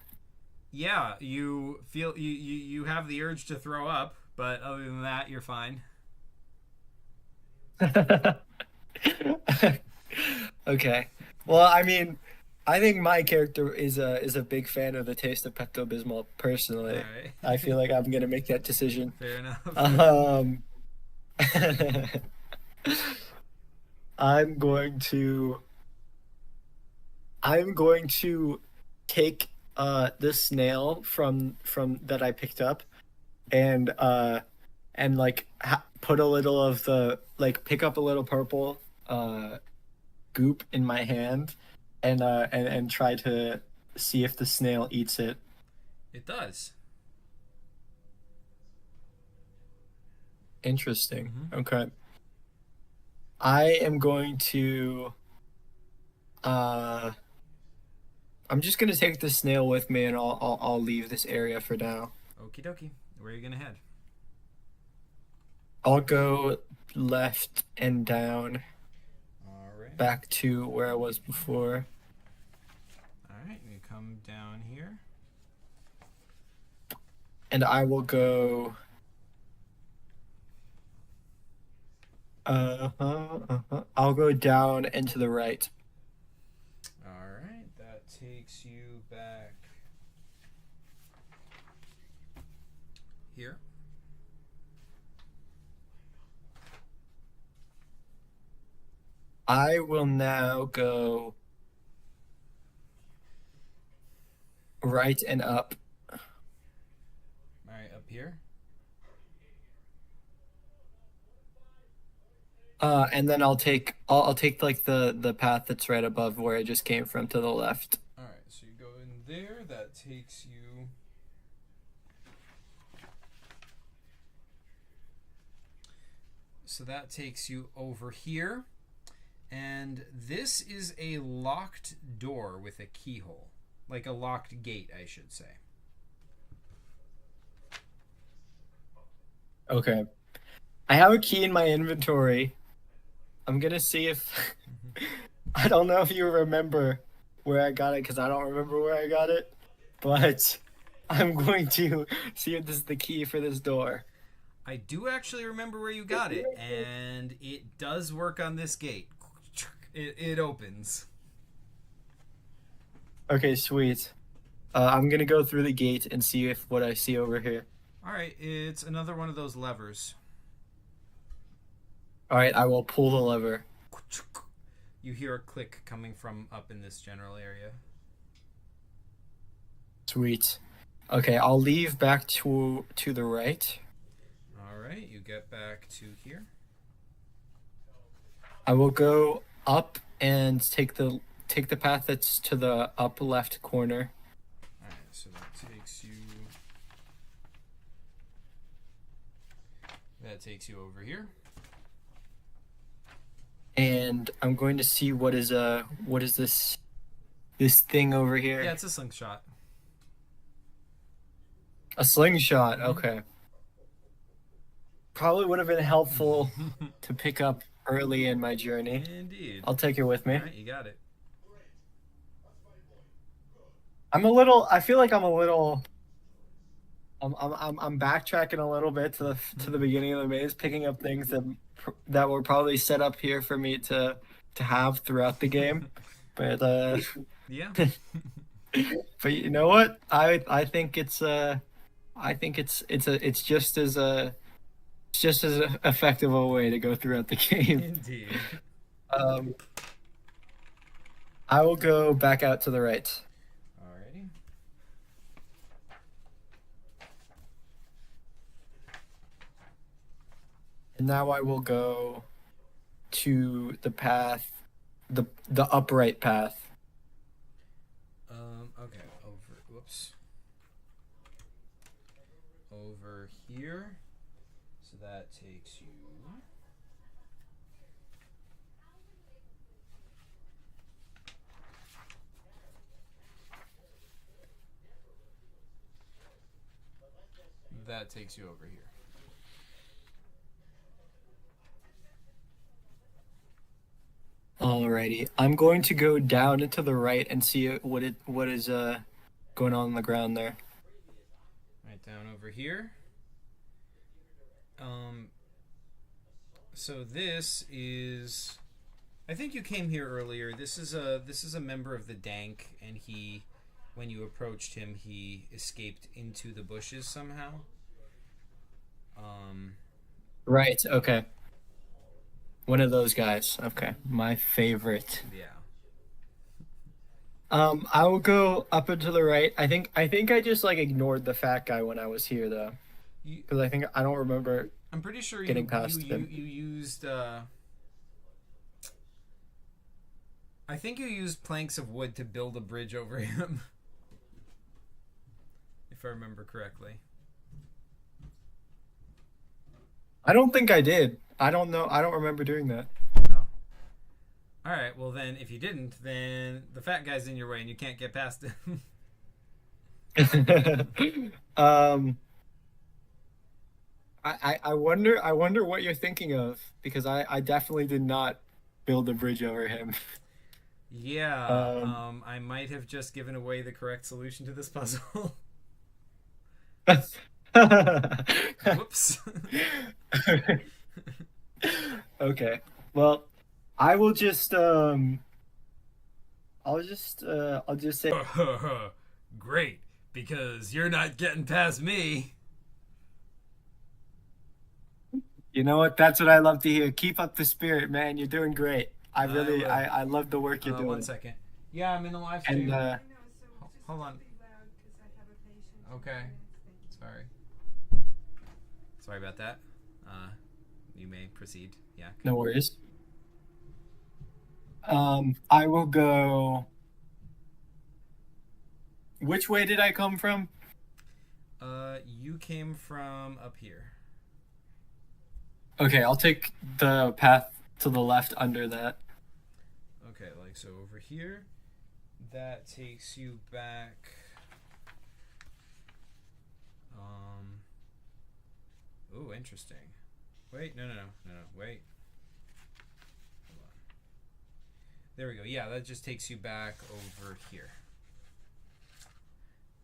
Yeah, you feel you have the urge to throw up, but other than that, you're fine.
Okay. Well, I mean, I think my character is a big fan of the taste of Pepto Bismol.
All
Personally,
right,
I feel like I'm gonna make that decision.
fair enough.
Um, I'm going to I'm going to take this snail from that I picked up and like put a little of the like pick up a little purple goop in my hand and try to see if the snail eats it.
It does.
Interesting.
Mm-hmm.
Okay. I am going to I'm just gonna take the snail with me and I'll leave this area for now.
Okie dokie. Where are you gonna head?
I'll go left and down
All right.
back to where I was before.
All right. You come down here.
And I will go I'll go down and to the right.
All right. That takes you back here.
I will now go right and up.
All right. Up here.
And then I'll take like the path that's right above where I just came from to the left.
All right. So you go in there. That takes you. So that takes you over here. And this is a locked door with a keyhole. Like a locked gate, I should say.
Okay. I have a key in my inventory. I'm gonna see if I don't know if you remember where I got it because I don't remember where I got it. But I'm going to see if this is the key for this door.
I do actually remember where you got it, and it does work on this gate. It opens.
Okay, sweet. I'm gonna go through the gate and see if what I see over here.
All right, it's another one of those levers.
All right, I will pull the lever.
You hear a click coming from up in this general area.
Sweet. Okay, I'll leave back to the right.
All right, you get back to here.
I will go up and take the path that's to the up left corner.
All right, so that takes you over here.
And I'm going to see what is this thing over here?
Yeah, it's a slingshot.
A slingshot. Okay. Probably would have been helpful to pick up early in my journey.
Indeed.
I'll take it with me.
All right, you got it.
I feel like I'm backtracking a little bit to the beginning of the maze, picking up things that were probably set up here for me to have throughout the game. But
Yeah.
but you know what? I think it's just as effective a way to go throughout the game.
Indeed.
I will go back out to the right.
Alrighty.
And now I will go to the path, the upright path.
Okay. Whoops. Over here. So that takes you. That takes you over here.
Alrighty, I'm going to go down and to the right and see what is going on the ground there.
Right down over here. So this is, I think you came here earlier. This is a member of the Dank, and when you approached him, he escaped into the bushes somehow.
Right. Okay. One of those guys. Okay. My favorite.
Yeah.
I will go up and to the right. I think I just ignored the fat guy when I was here though, because I don't remember.
I'm pretty sure
getting past him.
You used. I think you used planks of wood to build a bridge over him, if I remember correctly.
I don't think I did. I don't know. I don't remember doing that.
No. All right. Well, then, if you didn't, then the fat guy's in your way and you can't get past him.
I wonder what you're thinking of, because I definitely did not build a bridge over him.
Yeah. I might have just given away the correct solution to this puzzle. Whoops.
Okay. Well, I will just I'll just say
Great, because you're not getting past me.
You know what? That's what I love to hear. Keep up the spirit, man. You're doing great. I love the work you're doing.
1 second. Yeah, I'm in the live stream.
And
hold on. Okay. Sorry about that. You may proceed. Yeah.
no worries. I will go. Which way did I come from?
You came from up here.
Okay, I'll take the path to the left under that.
Okay, so over here, that takes you back. Ooh, interesting. Wait, no, wait. Hold There we go. Yeah, that just takes you back over here.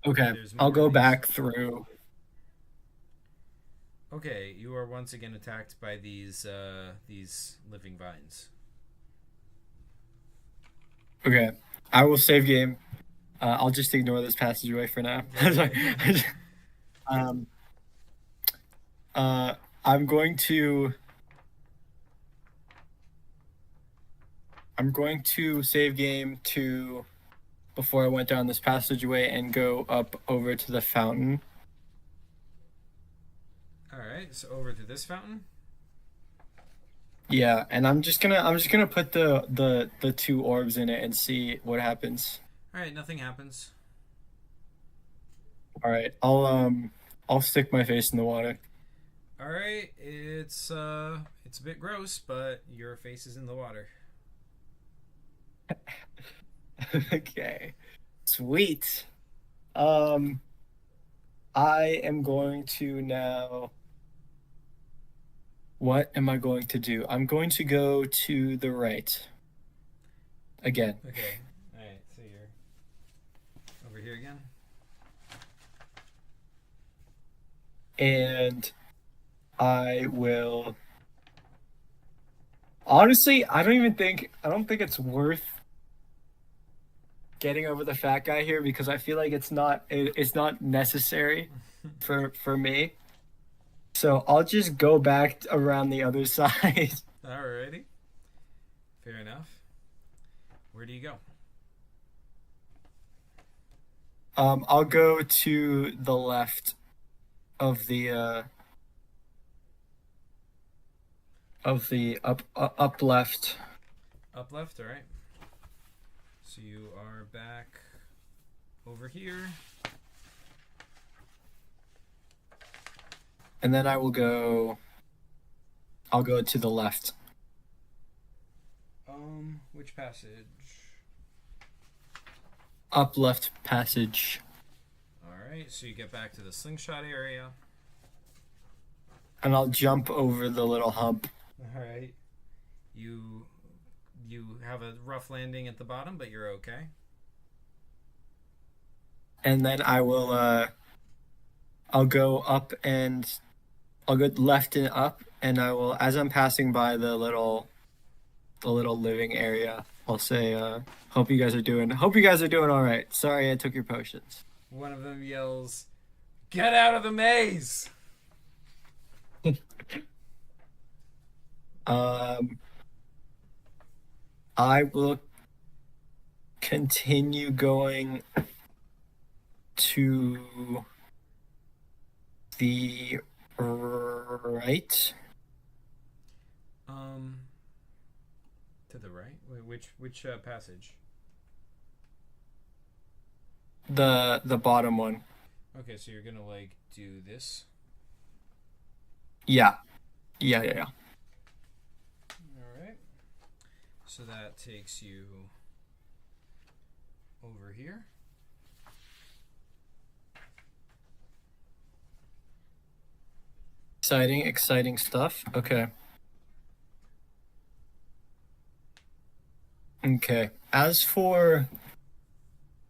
Okay,
There's
I'll
more
go
of these.
back through.
Okay, you are once again attacked by these living vines.
Okay, I will save game. I'll just ignore this passageway for now. um, I'm going to. I'm going to save game to before I went down this passageway and go up over to the fountain.
All right, so over to this fountain.
Yeah, and I'm just gonna put the two orbs in it and see what happens.
All right, nothing happens.
All right, I'll stick my face in the water.
All right, it's a bit gross, but your face is in the water.
Okay, sweet. I am going to now. What am I going to do? I'm going to go to the right. Again.
Okay. All right, so you're over here again.
And I will. Honestly, I don't think it's worth getting over the fat guy here because I feel like it's not necessary for me. So I'll just go back around the other side.
Alrighty. Fair enough. Where do you go?
I'll go to the left of the up left.
Up left, all right. So you are back over here.
And then I'll go to the left.
Which passage?
Up left passage.
Alright, so you get back to the slingshot area.
And I'll jump over the little hump.
Alright. You have a rough landing at the bottom, but you're okay.
And then I'll go up and I'll go left and up, and I will, as I'm passing by the little living area, I'll say, hope you guys are doing all right. Sorry I took your potions.
One of them yells, "Get out of the maze!"
I will continue going to the right.
To the right? Wait, which passage?
The bottom one.
Okay, so you're gonna like do this.
Yeah.
Alright. So that takes you over here.
Exciting stuff. Okay. As for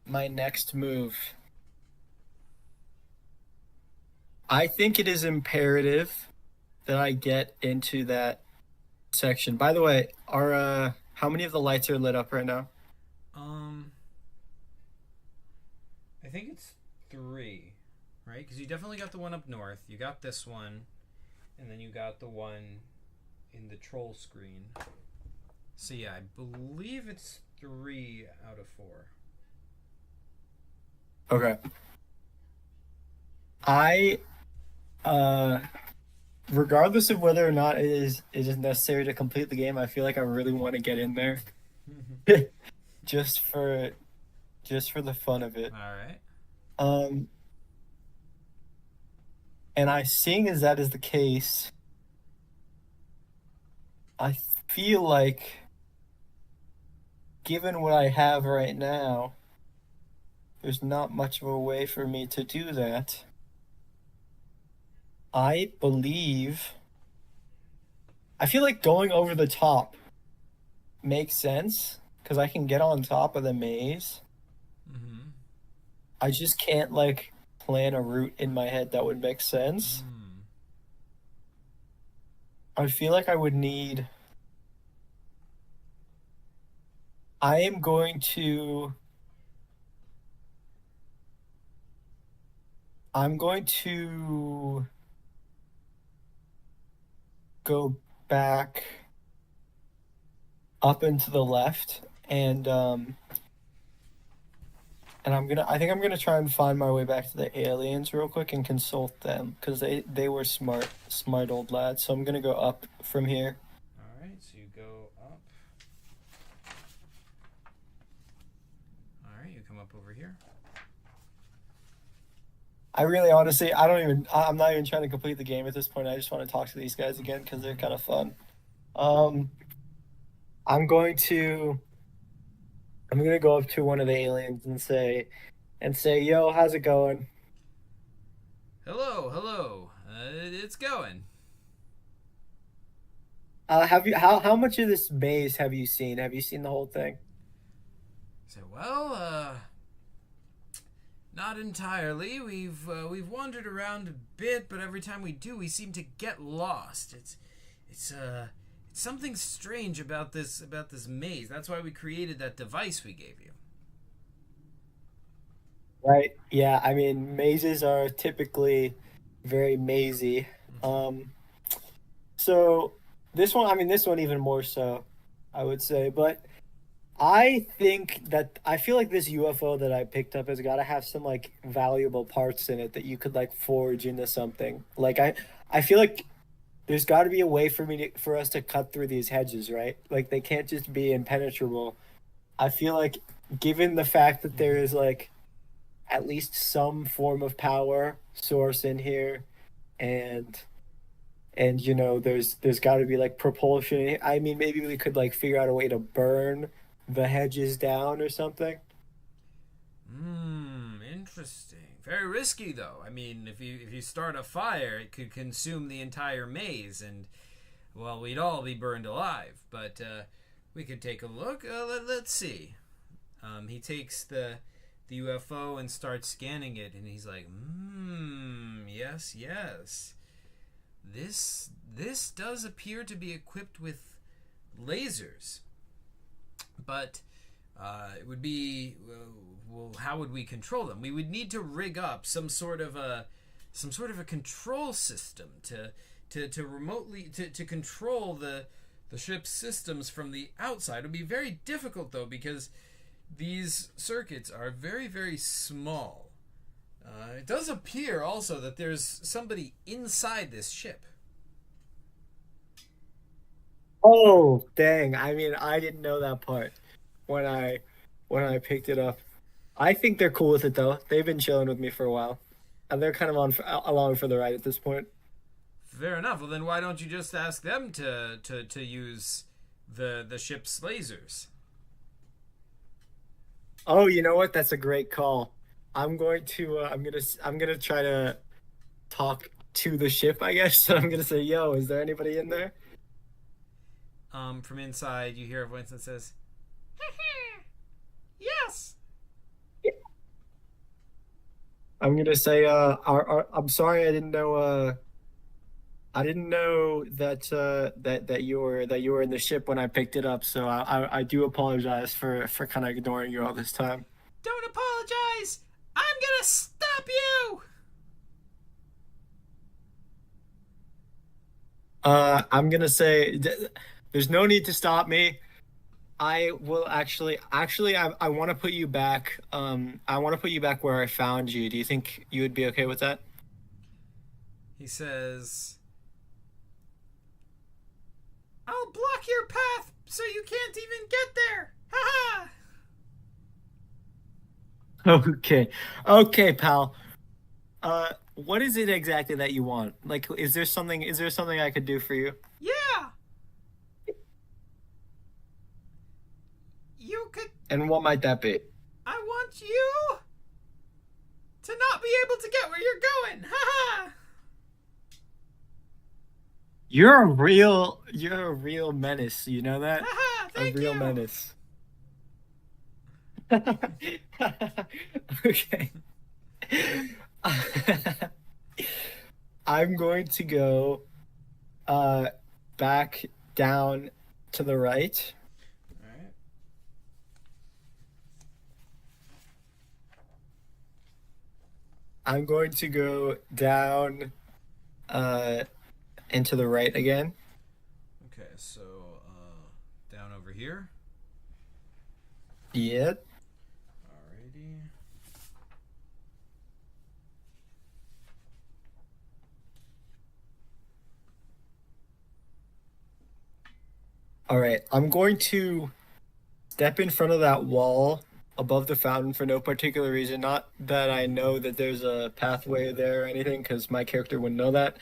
my next move, I think it is imperative that I get into that section. By the way, how many of the lights are lit up right now?
I think it's 3, right? Because you definitely got the one up north. You got this one, and then you got the one in the troll screen. So yeah, I believe it's 3 out of 4.
Okay. Regardless of whether or not it is necessary to complete the game, I feel like I really want to get in there. just for the fun of it.
All right.
And seeing as that is the case, I feel like, given what I have right now, there's not much of a way for me to do that. I feel like going over the top makes sense, because I can get on top of the maze.
Mm-hmm.
I just can't like plan a route in my head that would make sense.
Mm.
I feel like I would need. I am going to. I'm going to go back up and to the left and I think I'm gonna try and find my way back to the aliens real quick and consult them because they were smart old lads. So I'm gonna go up from here.
All right, so you go up. All right, you come up over here.
I really honestly I'm not even trying to complete the game at this point. I just want to talk to these guys again because they're kind of fun. Um, I'm going to I'm gonna go up to one of the aliens and say, "Yo, how's it going?"
Hello, hello. It's going.
Have you how much of this maze have you seen? Have you seen the whole thing?
So well, not entirely. We've wandered around a bit, but every time we do, we seem to get lost. It's something strange about this maze. That's why we created that device we gave you.
Right. Yeah, I mean, mazes are typically very mazy. Um, so this one even more so, I would say. But I feel like this UFO that I picked up has got to have some like valuable parts in it that you could like forge into something. I feel like there's got to be a way for us to cut through these hedges, right? Like they can't just be impenetrable. I feel like given the fact that there is like at least some form of power source in here and there's got to be like propulsion. I mean, maybe we could like figure out a way to burn the hedges down or something.
Interesting. Very risky though. I mean, if you start a fire, it could consume the entire maze, and well, we'd all be burned alive. But we could take a look. Let's see. He takes the UFO and starts scanning it, and he's like, yes, yes. This does appear to be equipped with lasers, but it would be well, how would we control them? We would need to rig up some sort of a control system to remotely to control the ship's systems from the outside. It would be very difficult though because these circuits are very, very small. It does appear also that there's somebody inside this ship.
Oh, dang. I mean, I didn't know that part when I picked it up. I think they're cool with it though. They've been chilling with me for a while, and they're kind of along for the ride at this point.
Fair enough. Well, then why don't you just ask them to use the ship's lasers?
Oh, you know what? That's a great call. I'm gonna try to talk to the ship, I guess. So I'm gonna say, "Yo, is there anybody in there?"
From inside, you hear a voice that says, "Yes."
I'm gonna say, I'm sorry, I didn't know that you were in the ship when I picked it up. So I do apologize for kind of ignoring you all this time.
Don't apologize. I'm gonna stop you.
I'm gonna say, there's no need to stop me. I will actually I want to put you back. I want to put you back where I found you. Do you think you would be okay with that?
He says, "I'll block your path so you can't even get there." Ha ha.
Okay. Okay, pal. What is it exactly that you want? Like, is there something I could do for you?
Yeah. You could.
And what might that be?
I want you to not be able to get where you're going. Ha ha.
You're a real menace, you know that?
Ha ha.
A
Thank
real
you.
menace. Okay. I'm going to go uh back down to the right.
All right.
I'm going to go down uh and to the right again.
Okay, so down over here.
Yep.
Alrighty.
All right. I'm going to step in front of that wall above the fountain for no particular reason. Not that I know that there's a pathway there or anything, because my character wouldn't know that.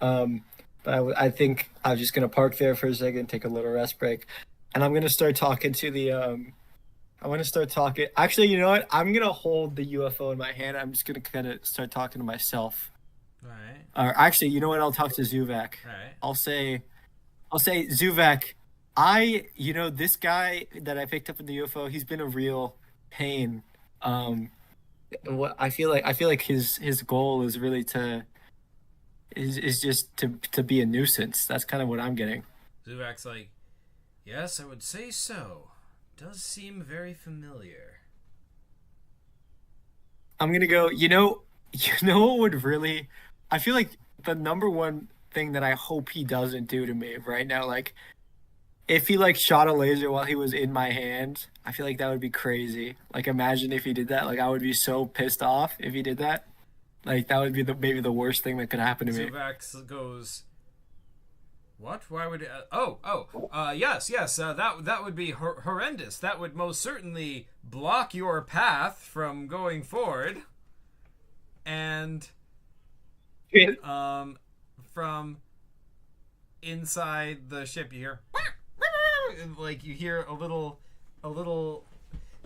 Um, but I think I'm just gonna park there for a second, take a little rest break, and I'm gonna start talking to the. I want to start talking. Actually, you know what? I'm gonna hold the UFO in my hand. I'm just gonna kind of start talking to myself.
All right.
Or actually, you know what? I'll talk to Zuvak.
All right.
I'll say, Zuvak, this guy that I picked up in the UFO, he's been a real pain. Um, what I feel like his goal is really is just to be a nuisance. That's kind of what I'm getting.
Zubak's like, yes, I would say so. Does seem very familiar.
I'm gonna go, you know what would really, I feel like the number one thing that I hope he doesn't do to me right now, like if he like shot a laser while he was in my hand, I feel like that would be crazy. Like imagine if he did that. Like I would be so pissed off if he did that. Like that would be maybe the worst thing that could happen to me.
Zubak goes, what? Why would? Yes, yes. That would be horrendous. That would most certainly block your path from going forward. And from inside the ship, you hear like you hear a little.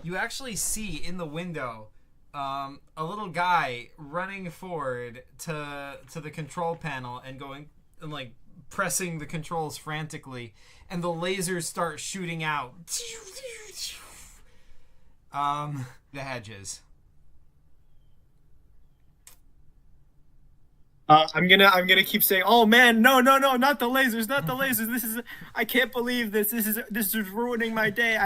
You actually see in the window a little guy running forward to the control panel and going and like pressing the controls frantically, and the lasers start shooting out the hedges.
I'm gonna keep saying, "Oh man, no, no, no, not the lasers, not the lasers. I can't believe this. This is ruining my day.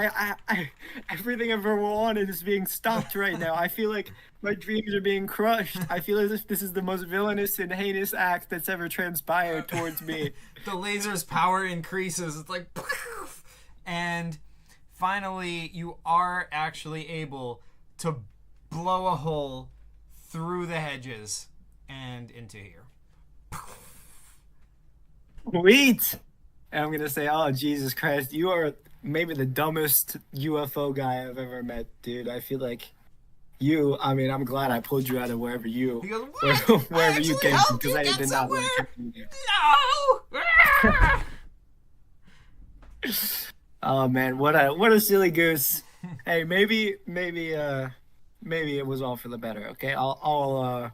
Everything I've ever wanted is being stopped right now. I feel like my dreams are being crushed. I feel as if this is the most villainous and heinous act that's ever transpired towards me."
The laser's power increases. It's like, poof! And finally, you are actually able to blow a hole through the hedges and into here.
Sweet. And I'm gonna say, "Oh Jesus Christ, you are maybe the dumbest UFO guy I've ever met, dude. I feel like you. I mean, I'm glad I pulled you out of wherever
He goes, what?
wherever you came from, because I did not want to come here."
No.
Oh man, what a silly goose. Hey, maybe it was all for the better. Okay, I'll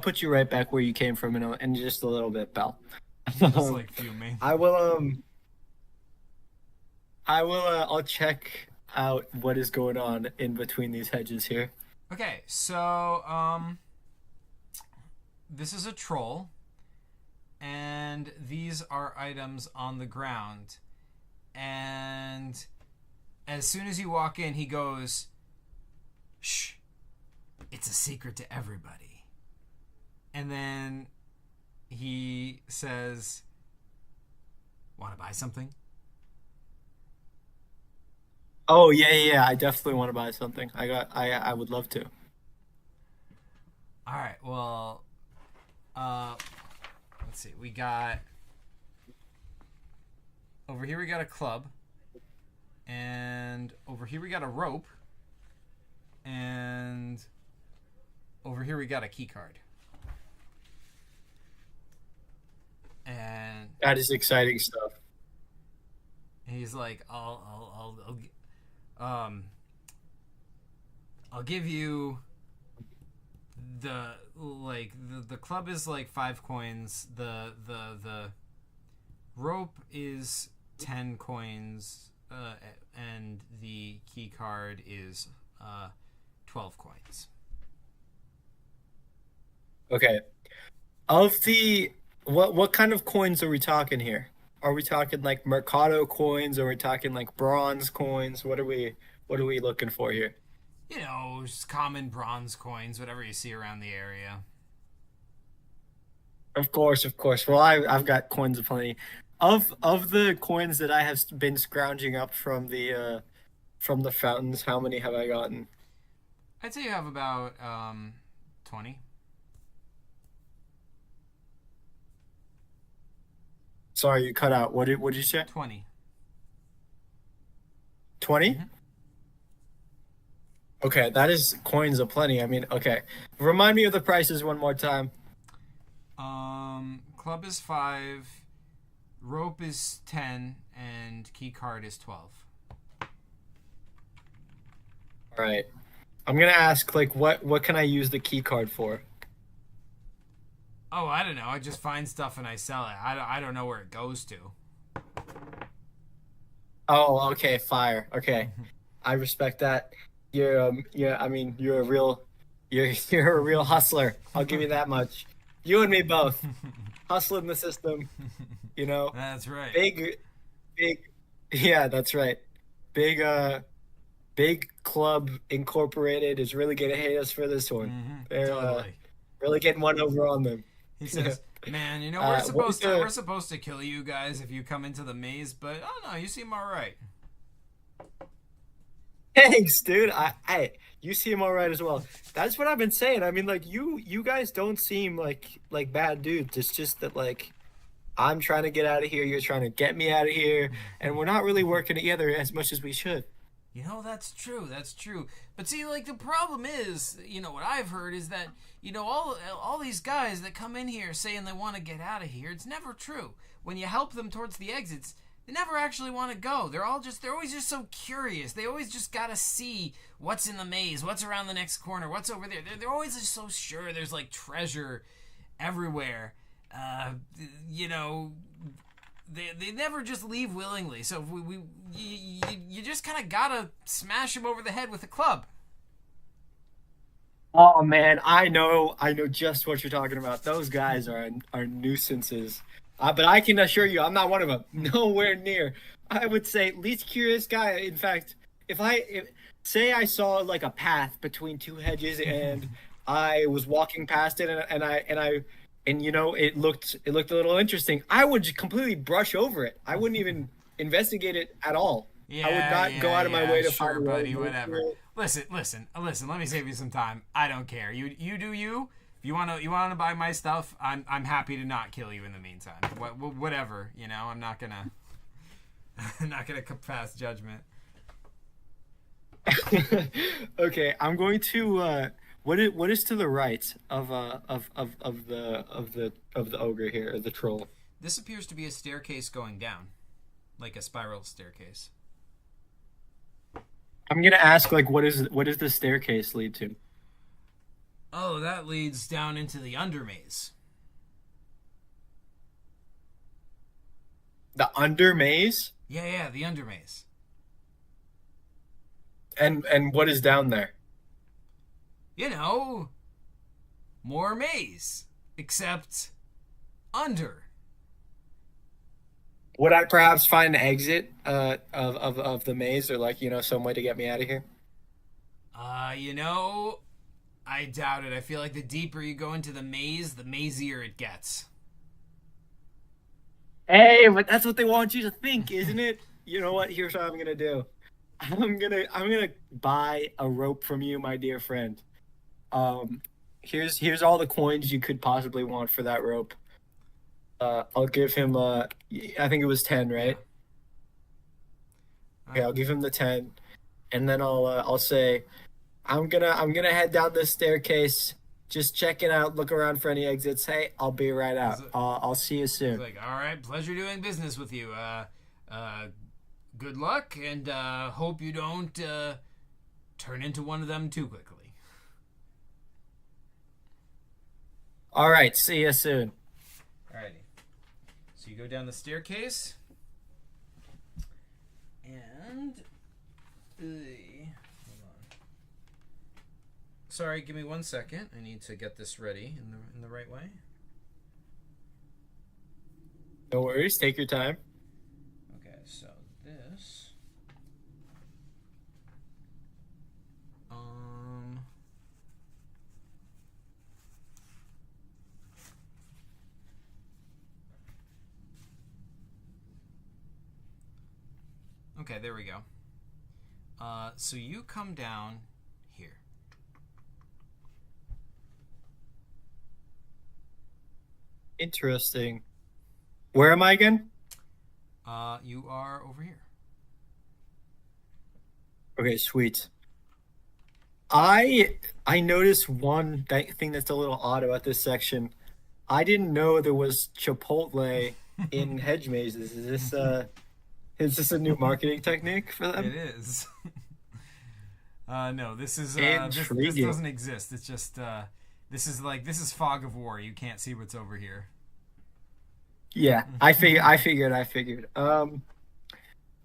put you right back where you came from in just a little bit, pal.
Just like fuming.
I'll check out what is going on in between these hedges here.
Okay, so this is a troll, and these are items on the ground. And as soon as you walk in, he goes, "Shh, it's a secret to everybody." And then he says, "Want to buy something?"
Oh yeah. I definitely want to buy something. I would love to.
All right. Well, uh, let's see. We got over here. We got a club, and over here we got a rope, and over here we got a key card. And
That is exciting stuff.
he's like, I'll give you the club is like 5 coins. The rope is 10 coins. and the key card is 12 coins.
Okay. Of the what kind of coins are we talking here? Are we talking like Mercado coins? Or are we talking like bronze coins? What are we looking for here?
You know, just common bronze coins, whatever you see around the area.
Of course, of course. Well, I've got coins aplenty. Of the coins that I have been scrounging up from the fountains, how many have I gotten?
I'd say you have about 20.
Sorry, you cut out. What did you say?
20.
20?
Mm-hmm.
Okay, that is coins aplenty. I mean, okay. Remind me of the prices one more time.
Club is 5, rope is 10, and key card is 12.
All right. I'm gonna ask like what can I use the key card for?
Oh, I don't know. I just find stuff and I sell it. I don't know where it goes to.
Oh, okay, fire. Okay. I respect that. Yeah, I mean, you're a real hustler. I'll give you that much. You and me both. Hustling the system, you know.
That's right.
Big yeah, that's right. Big Big Club Incorporated is really gonna hate us for this one. They're
Totally.
really getting one over on them.
He says, "Man, you know
What was
we're supposed to kill you guys if you come into the maze, but oh no, you seem all right."
Thanks, dude. You seem all right as well. That's what I've been saying. I mean, like you guys don't seem like bad dudes. It's just that like I'm trying to get out of here. You're trying to get me out of here, and we're not really working together as much as we should.
You know, that's true. That's true. But see, like the problem is, you know, what I've heard is that, you know, all these guys that come in here saying they want to get out of here, it's never true. When you help them towards the exits, they never actually want to go. They're always just so curious. They always just got to see what's in the maze, what's around the next corner, what's over there. They're always just so sure there's like treasure everywhere. You know, they never just leave willingly. So if you just kind of gotta smash them over the head with a club.
Oh man, I know just what you're talking about. Those guys are nuisances. But I can assure you, I'm not one of them. Nowhere near. I would say least curious guy. In fact, if say I saw like a path between two hedges and I was walking past it and you know it looked a little interesting, I would completely brush over it. I wouldn't even investigate it at all. I would not go out of my way to
sure,
find
buddy, whatever. Listen. Let me save you some time. I don't care. You do you. If you wanna buy my stuff, I'm happy to not kill you in the meantime. Whatever, you know. I'm not gonna pass judgment.
Okay, I'm going to what is to the right of the ogre here, or the troll?
This appears to be a staircase going down, like a spiral staircase.
I'm gonna ask like what does the staircase lead to?
Oh, that leads down into the under maze.
The under maze?
Yeah, the under maze.
And what is down there?
You know, more maze, except under.
Would I perhaps find an exit of the maze, or like, you know, some way to get me out of here?
You know, I doubt it. I feel like the deeper you go into the maze, the mazier it gets.
Hey, but that's what they want you to think, isn't it? You know what? Here's what I'm gonna do. I'm gonna buy a rope from you, my dear friend. Here's all the coins you could possibly want for that rope. I'll give him I think it was 10, right? Okay, I'll give him the 10, and then I'll say I'm gonna head down this staircase. Just check it out, look around for any exits. Hey, I'll be right out. I'll see you soon.
Like, all right, pleasure doing business with you. Good luck, and hope you don't turn into one of them too quickly.
All right, see you soon.
Alrighty. So you go down the staircase, And hold on. Sorry, give me 1 second. I need to get this ready in the right way.
No worries. Take your time.
Okay, so this. Okay, there we go. So you come down here.
Interesting. Where am I again?
You are over here.
Okay, sweet. I noticed one thing that's a little odd about this section. I didn't know there was Chipotle in hedge mazes. Is this a new marketing technique for them?
It is. No, this is
Intriguing.
this doesn't exist. It's just this is fog of war. You can't see what's over here.
Yeah, I figured.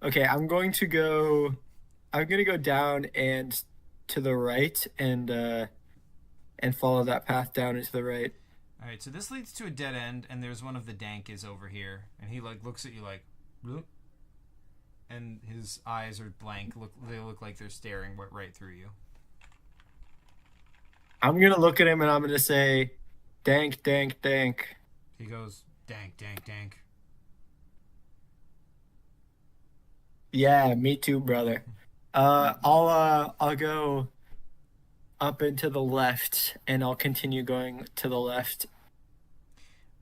Okay, I'm gonna go down and to the right and follow that path down and to the right.
All right, so this leads to a dead end, and there's one of the dank is over here, and he like looks at you like, "Bloop," and his eyes are blank. They look like they're staring right through you.
I'm gonna look at him and I'm gonna say, "Dank, dank, dank."
He goes, "Dank, dank, dank."
Yeah, me too, brother. I'll go up and to the left, and I'll continue going to the left.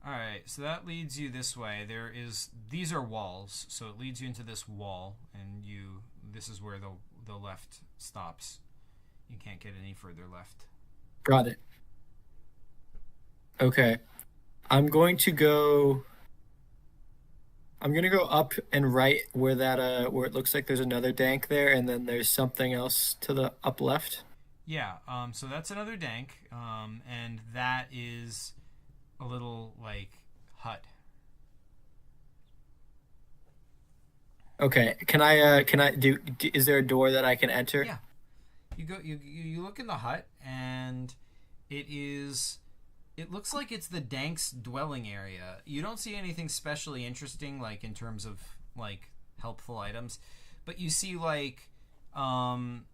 All right, so that leads you this way. These are walls, so it leads you into this wall, and this is where the left stops. You can't get any further left.
Got it. Okay. I'm going to go up and right where where it looks like there's another dank there, and then there's something else to the up left.
Yeah, so that's another dank, and that is a little like hut.
Okay. Can I is there a door that I can enter?
Yeah. You look in the hut, and it looks like it's the dank's dwelling area. You don't see anything specially interesting like in terms of like helpful items, but you see like one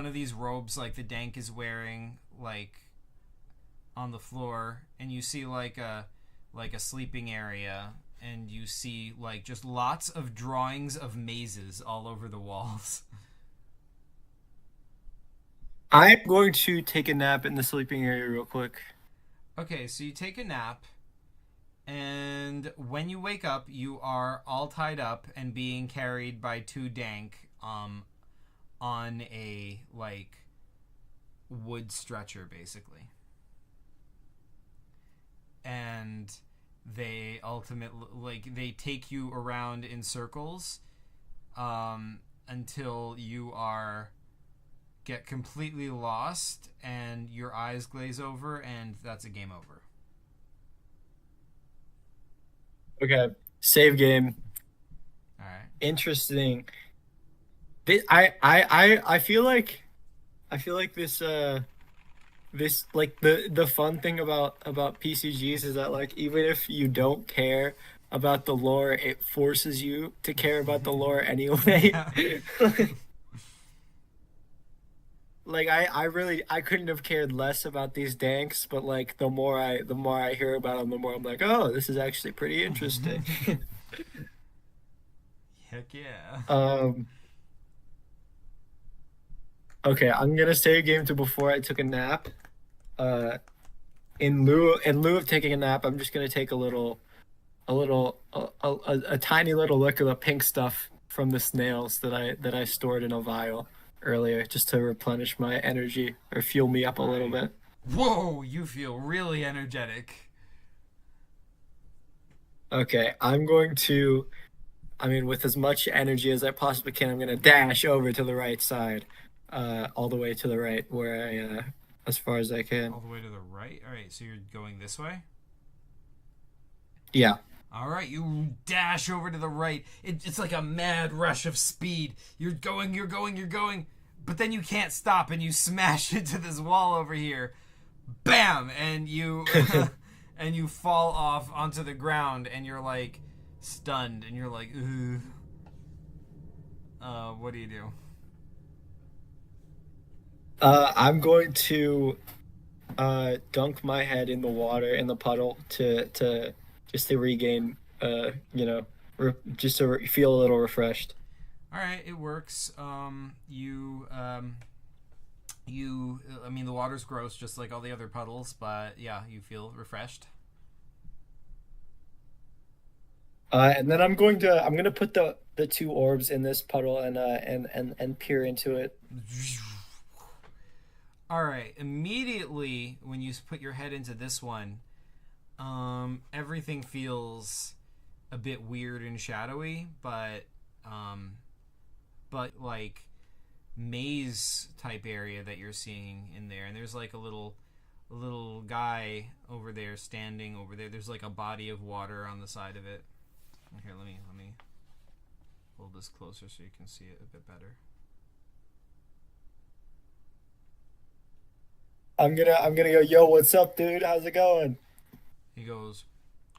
of these robes like the dank is wearing like on the floor, and you see like a sleeping area, and you see like just lots of drawings of mazes all over the walls.
I'm going to take a nap in the sleeping area real quick.
Okay, so you take a nap, and when you wake up, you are all tied up and being carried by two dank on a like wood stretcher basically. And they they take you around in circles until you get completely lost and your eyes glaze over, and that's a game over.
Okay. Save game.
All right.
Interesting. I feel like this like the fun thing about PCGs is that like even if you don't care about the lore, it forces you to care about the lore anyway. Like I couldn't have cared less about these danks, but like the more I hear about them, the more I'm like, oh, this is actually pretty interesting.
Heck yeah.
Okay, I'm gonna save game to before I took a nap. In lieu of taking a nap, I'm just gonna take a tiny little lick of the pink stuff from the snails that I stored in a vial earlier, just to replenish my energy or fuel me up a little bit.
Whoa, you feel really energetic.
Okay, with as much energy as I possibly can, I'm gonna dash over to the right side, all the way to the right, where as far as I can.
All the way to the right? All right, so you're going this way?
Yeah.
All right, you dash over to the right. It's like a mad rush of speed. You're going, you're going, you're going, but then you can't stop and you smash into this wall over here. Bam! And you and you fall off onto the ground and you're like stunned and you're like, ugh. What do you do?
I'm going to dunk my head in the water in the puddle to just to regain just to feel a little refreshed.
All right, it works. I mean, the water's gross, just like all the other puddles, but yeah, you feel refreshed.
And then I'm gonna put the two orbs in this puddle and peer into it.
All right, immediately when you put your head into this one, everything feels a bit weird and shadowy, um, but like maze type area that you're seeing in there, and there's like a little guy over there standing over there. There's like a body of water on the side of it. Here, let me hold this closer so you can see it a bit better.
I'm gonna go, yo, what's up, dude? How's it going?
He goes,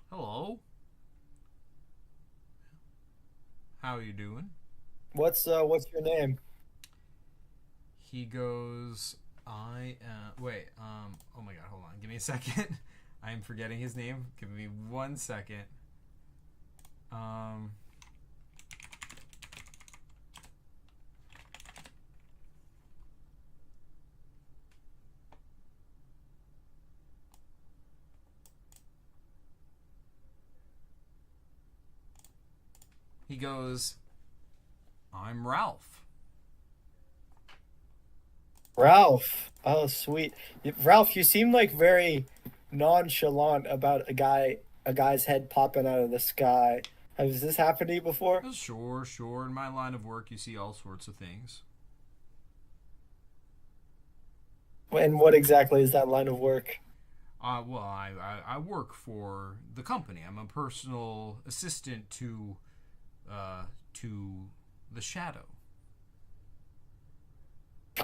"Hello, how are you doing?"
What's your name?
He goes, wait, oh my god, hold on, give me a second. I am forgetting his name. Give me 1 second. Um, he goes, "I'm Ralph."
Ralph. Oh, sweet. Ralph, you seem like very nonchalant about a guy's head popping out of the sky. Has this happened to you before?
Sure, sure. In my line of work, you see all sorts of things.
And what exactly is that line of work?
Well, I work for the company. I'm a personal assistant to the Shadow.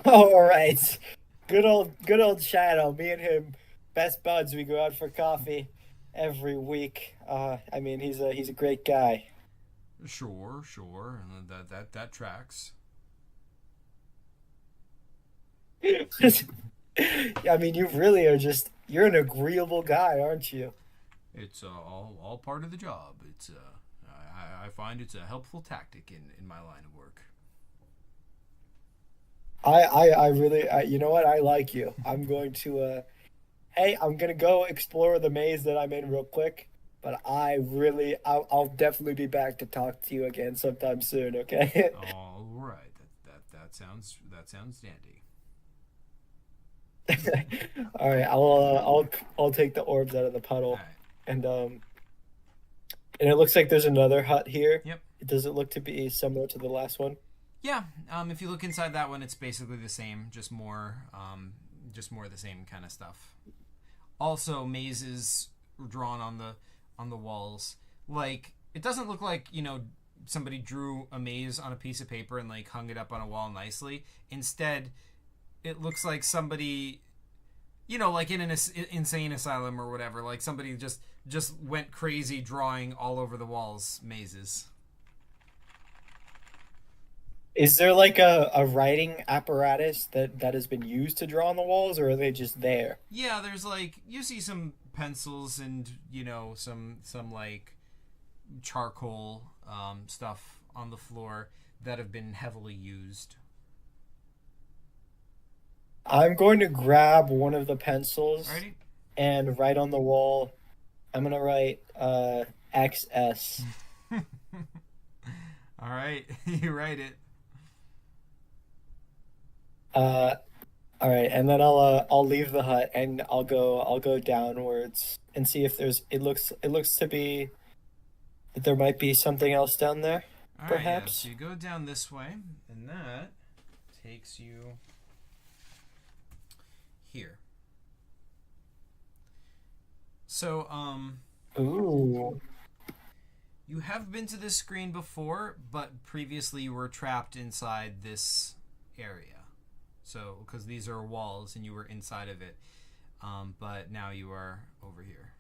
All right. Good old Shadow. Me and him, best buds. We go out for coffee every week. I mean, he's a great guy.
Sure, sure, and that tracks.
I mean, you really are just you're an agreeable guy, aren't you?
It's all part of the job. I find it's a helpful tactic in my line of work.
I really, you know what? I like you. I'm going to, hey, I'm gonna go explore the maze that I'm in real quick. But I'll definitely be back to talk to you again sometime soon. Okay.
All right, that sounds dandy.
All right. I'll take the orbs out of the
All
puddle,
right.
and um, and it looks like there's another hut here.
Yep.
Does it look to be similar to the last one?
Yeah. If you look inside that one, it's basically the same, just more of the same kind of stuff. Also, mazes drawn on the walls. Like it doesn't look like somebody drew a maze on a piece of paper and like hung it up on a wall nicely. Instead, it looks like somebody, like in an insane asylum or whatever. Like somebody just went crazy drawing all over the walls mazes.
Is there like a writing apparatus that has been used to draw on the walls, or are they just there?
Yeah, there's like you see some pencils and some like charcoal stuff on the floor that have been heavily used.
I'm going to grab one of the pencils
Alrighty.
and write on the wall. I'm gonna write XS.
All right, you write it.
Uh, all right, and then I'll leave the hut and I'll go downwards and see if there's. It looks to be that there might be something else down there,
All right, yeah. So
perhaps.
you go down this way, and that takes you here. So
Ooh.
You have been to this screen before, but previously you were trapped inside this area. So, because these are walls and you were inside of it. But now you are over here.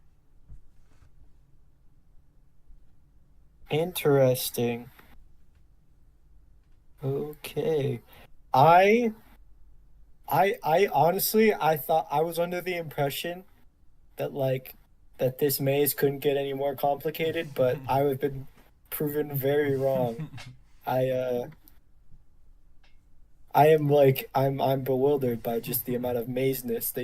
Interesting. Okay. I I honestly I thought I was under the impression that that this maze couldn't get any more complicated, but I have been proven very wrong. I I am I'm bewildered by just the amount of mazeness that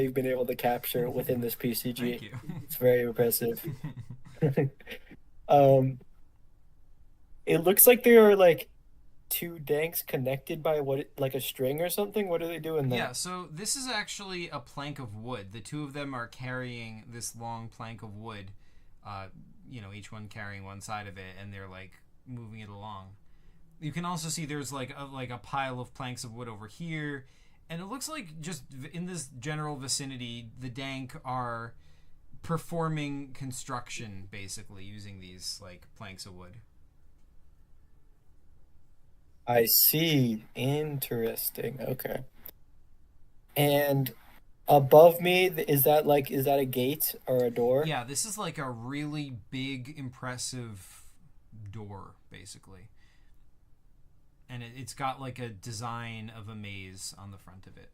you've been able to capture within this
Thank
PCG.
you.
It's very impressive. Um, it looks like there are like two danks connected by like a string or something. What are they doing
Yeah,
there?
so this is actually a plank of wood. The two of them are carrying this long plank of wood, uh, each one carrying one side of it, and they're like moving it along. You can also see there's like a pile of planks of wood over here, and it looks like just in this general vicinity, the dank are performing construction basically using these like planks of wood.
I see. Interesting. Okay. And above me, is that a gate or a door?
Yeah, this is like a really big, impressive door, basically. And it's got like a design of a maze on the front of it.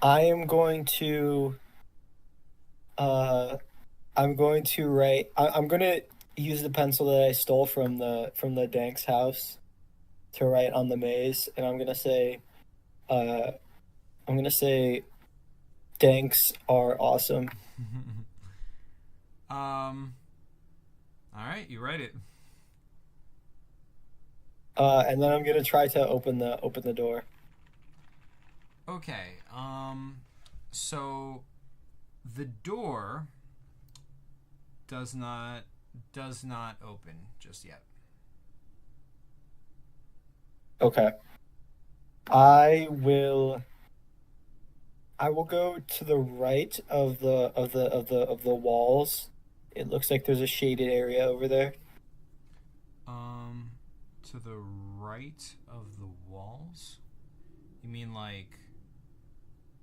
I am going to uh I'm going to I'm gonna use the pencil that I stole from the Dank's house to write on the maze, and uh I'm gonna say Danks are awesome.
um, all right, you write it.
And then I'm gonna try to open the door.
Okay. So the door does not open just yet.
Okay. I will I will go to the right of the walls. It looks like there's a shaded area over there.
Um, to the right of the walls. You mean like?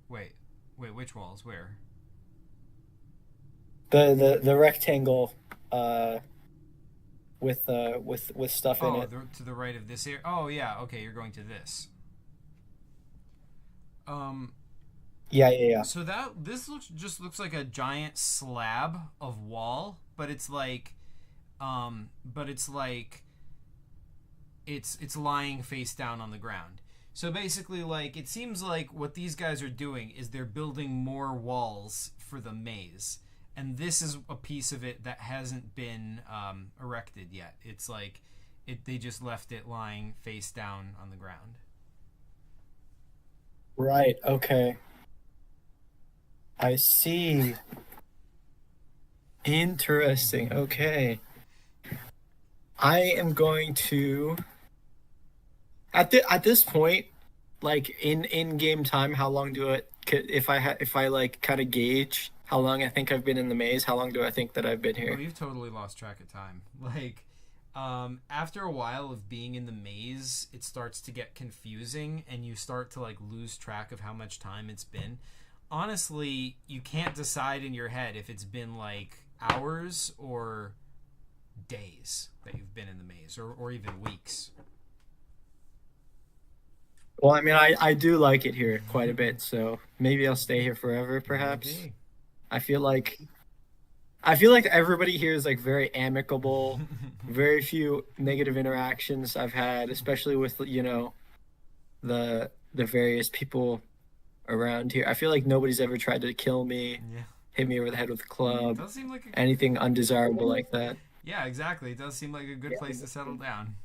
Wait, which walls? Where?
The rectangle with stuff in
Oh,
it.
to the right of this area. Oh yeah, okay, you're going to this. Um,
Yeah, yeah, yeah.
so that this looks like a giant slab of wall, but it's like it's lying face down on the ground. So basically, like it seems like what these guys are doing is they're building more walls for the maze, and this is a piece of it that hasn't been erected yet. It's like they just left it lying face down on the ground.
Right. Okay. I see. Interesting. Okay. I am going to at this point, like in game time, how long do it if I like kind of gauge how long I think I've been in the maze, how long do I think that I've been
Oh,
here?
you've totally lost track of time. Like, after a while of being in the maze, it starts to get confusing, and you start to like lose track of how much time it's been. Honestly, you can't decide in your head if it's been like hours or days that you've been in the maze, or even weeks.
Well, I mean, I do like it here quite a bit, so maybe I'll stay here forever, perhaps.
Maybe.
I feel like I feel like everybody here is like very amicable. Very few negative interactions I've had, especially with, the various people around here. I feel like nobody's ever tried to kill me,
Yeah.
hit me over the head with a
It
club,
does seem like a
anything undesirable like that.
yeah, exactly. It does seem like a good place to settle down.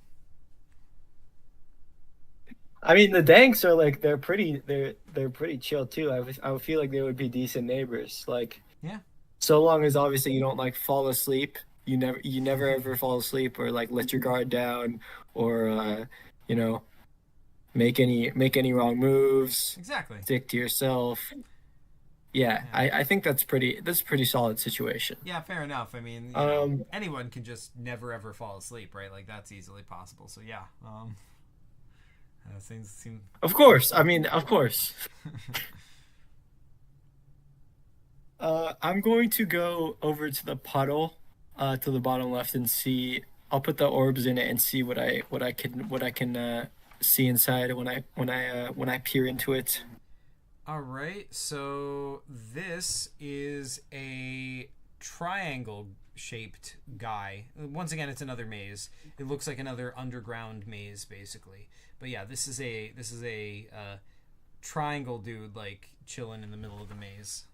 I mean, the Danks are like they're pretty chill too. I would feel like they would be decent neighbors. Like
Yeah.
so long as obviously you don't like fall asleep. You never ever fall asleep or like let your guard down or you know, make any wrong moves.
Exactly.
Stick to yourself. Yeah,
Yeah.
I think that's a pretty solid situation.
Yeah, fair enough. I mean,
Um,
anyone can just never ever fall asleep, right? Like that's easily possible. So yeah, things seem.
of course. I mean, of course. I'm going to go over to the puddle, to the bottom left and see. I'll put the orbs in it and see what I can see inside when I peer into it.
All right, so this is a triangle shaped guy. Once again, it's another maze. It looks like another underground maze, basically. But yeah, this is a triangle dude like chilling in the middle of the maze.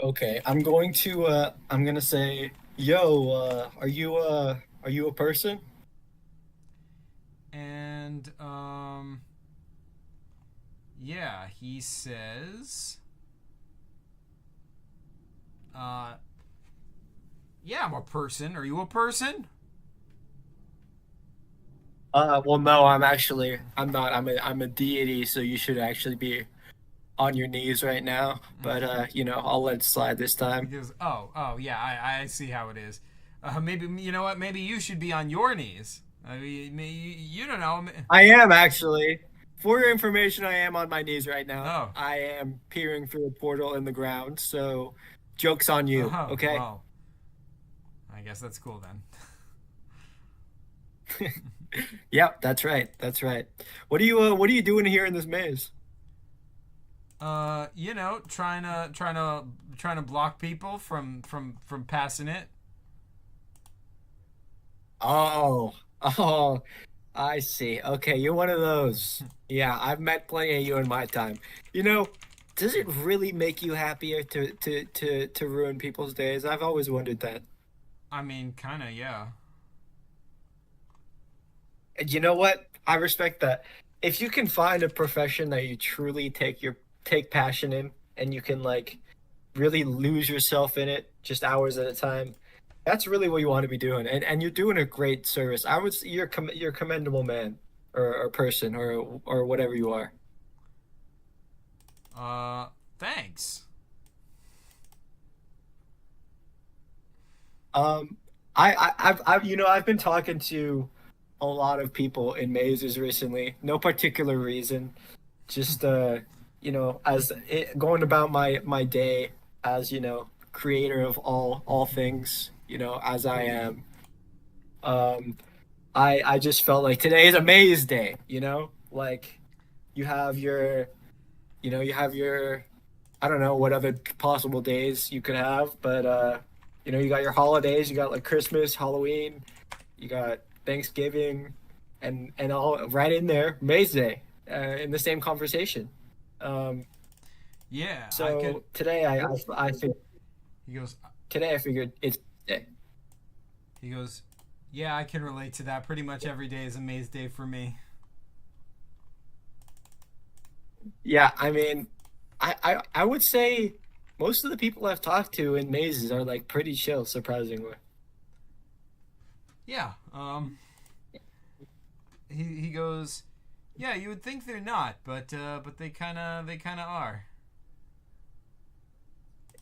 Okay, I'm gonna say, yo, are you a person?
And yeah, he says, uh, "Yeah, I'm a person. Are you a person?"
Well, no, I'm not. I'm a deity, so you should actually be on your knees right now. But you know, I'll let it slide this
He
time.
goes, "Oh, yeah, I see how it is. Maybe you know what? Maybe you should be on your knees. I mean, you don't know.
I am actually. For your information, I am on my knees right now.
Oh,
I am peering through a portal in the ground, so joke's on you,
oh,
okay?
well, I guess that's cool then.
Yep, that's right. That's right. What are you doing here in this maze?
Trying to block people from passing it.
Oh, oh, I see. Okay, you're one of those. Yeah, I've met plenty of you in my time. You know, does it really make you happier to ruin people's days? I've always wondered that.
I mean, kind of, yeah.
And you know what? I respect that. If you can find a profession that you truly take passion in and you can like really lose yourself in it just hours at a time, that's really what you want to be doing. And you're doing a great service. You're a commendable man or person or whatever you are.
Thanks.
Um, you know, I've been talking to a lot of people in mazes recently. No particular reason, just you know, going about my day as you know, creator of all things. You know, as I am. Um, I just felt like today is a maze day. You know, like you have your you have your I don't know what other possible days you could have, but you know, you got your holidays, you got like Christmas, Halloween, you got Thanksgiving, and all right in there, Maze Day, in the same conversation. Um,
Yeah, I could.
so I fig-
He goes.
today I figured it's
He goes. Yeah, I can relate to that. Pretty much every day is a maze day for me.
yeah. I mean, I would say most of the people I've talked to in mazes are like pretty chill, surprisingly.
Yeah. He goes. Yeah, you would think they're not, but they kind of are.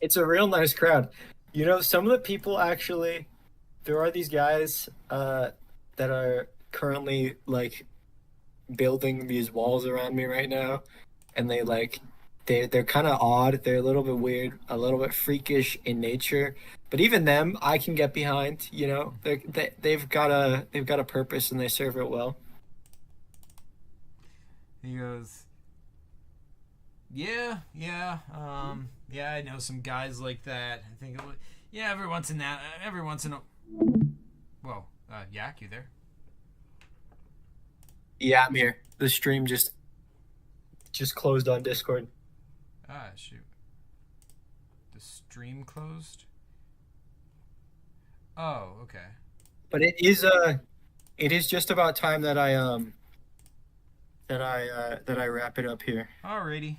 It's a real nice crowd. You know, some of the people actually, there are these guys that are currently like building these walls around me right now, and they're kind of odd. They're a little bit weird, a little bit freakish in nature. But even them, I can get behind. You know, they've got a purpose and they serve it well.
He goes. Yeah, I know some guys like that. I think, yeah, every once in a. Whoa, Yak, you there?
Yeah, I'm here. The stream just closed on Discord.
Ah, shoot, the stream closed. Oh, okay.
But it is just about time that that I wrap it up here.
Alrighty.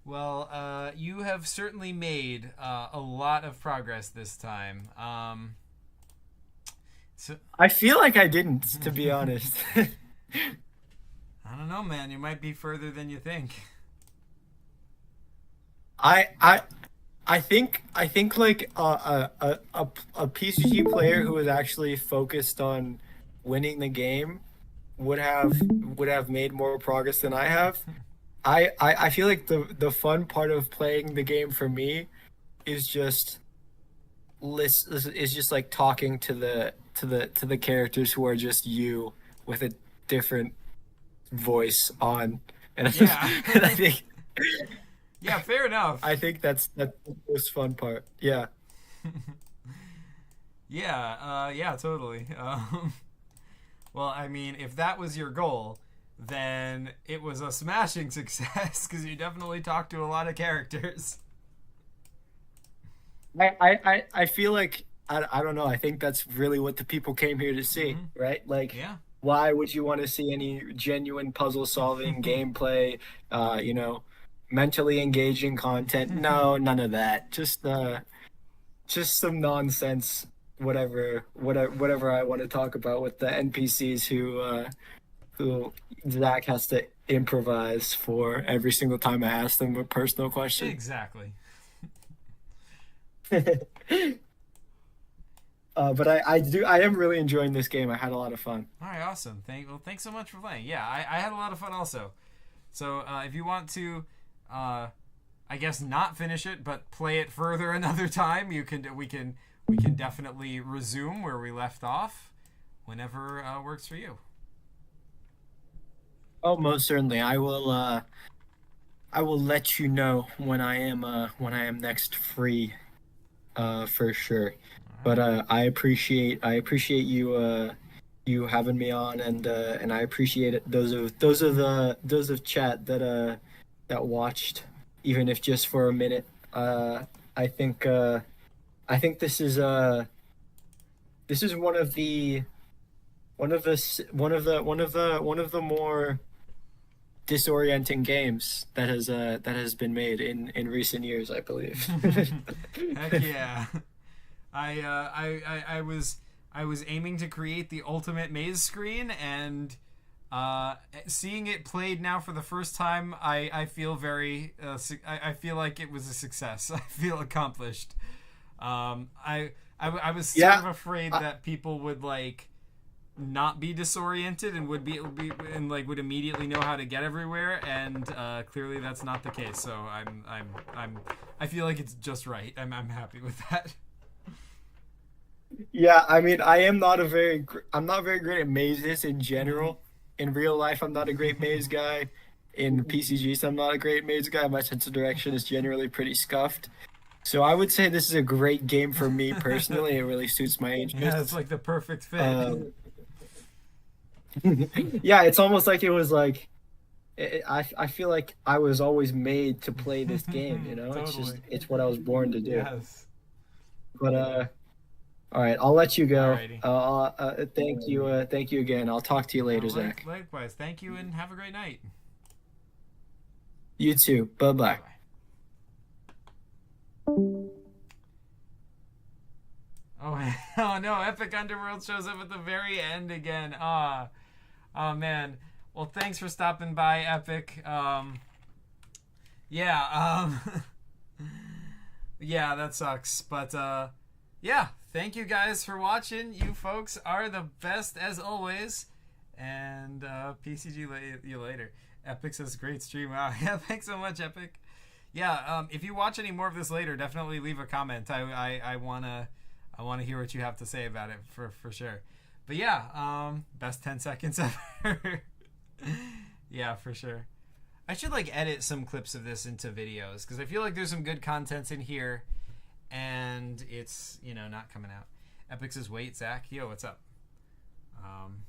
Well, you have certainly made a lot of progress this time. So,
I feel like I didn't, to be honest.
I don't know, man. You might be further than you think.
I I I think like a PCG player who was actually focused on winning the game would have made more progress than I have. I feel like the fun part of playing the game for me is just is just like talking to the characters who are just you with a different voice on, and
Yeah.
and I think
Yeah, fair enough.
that's the most fun part. Yeah.
Yeah, yeah, totally. Well, I mean, if that was your goal, then it was a smashing success because you definitely talked to a lot of characters.
I feel like I don't know. I think that's really what the people came here to see,
Hmm.
right? Like,
Yeah.
why would you want to see any genuine puzzle solving gameplay? You know, mentally engaging content? No, none of that. Just some nonsense. Whatever I want to talk about with the NPCs who Zach has to improvise for every single time I ask them a personal question.
Exactly.
But I am really enjoying this game. I had a lot of fun.
All right, awesome. Thanks so much for playing. Yeah, I had a lot of fun also. So if you want to, I guess not finish it, but play it further another time, we can definitely resume where we left off, whenever works for you.
Oh, most certainly. I will let you know when I am next free, for sure.
All
But
right.
I appreciate you having me on, and I appreciate it, those of chat that watched, even if just for a minute. I think I think this is one of the more disorienting games that has been made in recent years, I believe.
Heck yeah. I was aiming to create the ultimate maze screen, and seeing it played now for the first time, I feel I feel like it was a success. I feel accomplished. I was sort of
Yeah,
afraid
I,
that people would like not be disoriented and and like would immediately know how to get everywhere, and clearly that's not the case. So I feel like it's just right. I'm happy with that.
yeah. I mean, I'm not very great at mazes in
Hmm.
general. In real life, I'm not a great maze guy. In PCGs, I'm not a great maze guy. My sense of direction is generally pretty scuffed. So I would say this is a great game for me personally. It really suits my
Yeah, it's
interests.
like the perfect fit.
Um, yeah, it's almost like it was like I feel like I was always made to play this game, you know?
Totally.
It's what I was born to do.
Yes.
But all right, I'll let you go.
Alrighty.
Thank you again. I'll talk to you later, Zach.
Likewise. Thank you and have a great night.
You too.
Bye
Bye-bye.
bye. Oh, oh no! Epic Underworld shows up at the very end again. Oh man. Well, thanks for stopping by, Epic. Yeah. Yeah, that sucks. But yeah. Thank you guys for watching. You folks are the best as always. And PCG you later. Epic says great stream. Wow. Yeah. Thanks so much, Epic. Yeah. If you watch any more of this later, definitely leave a comment. I wanna hear what you have to say about it for sure. But yeah, best 10 seconds ever. Yeah, for sure. I should like edit some clips of this into videos because I feel like there's some good contents in here, and it's not coming out. Epic says, "Wait, Zach, yo, what's up?" Um,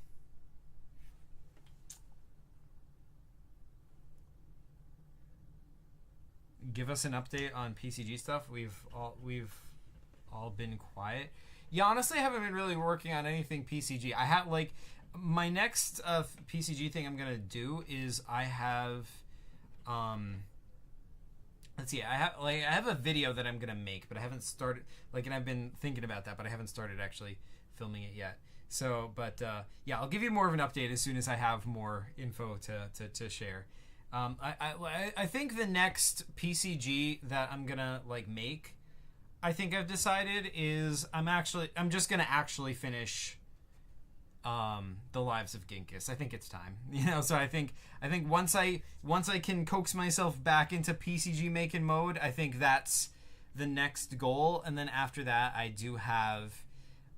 give us an update on PCG stuff. We've all been quiet. Yeah, honestly, I haven't been really working on anything PCG. I have like my next PCG thing I'm gonna do is I have um let's see, I have a video that I'm gonna make, but I haven't started and I've been thinking about that, but I haven't started actually filming it yet. So, but yeah, I'll give you more of an update as soon as I have more info to share. I think the next PCG that I'm gonna like make, I think I've decided is I'm just gonna actually finish the Lives of Ginkis. I think it's time, so I think once I can coax myself back into PCG making mode, I think that's the next goal. And then after that, I do have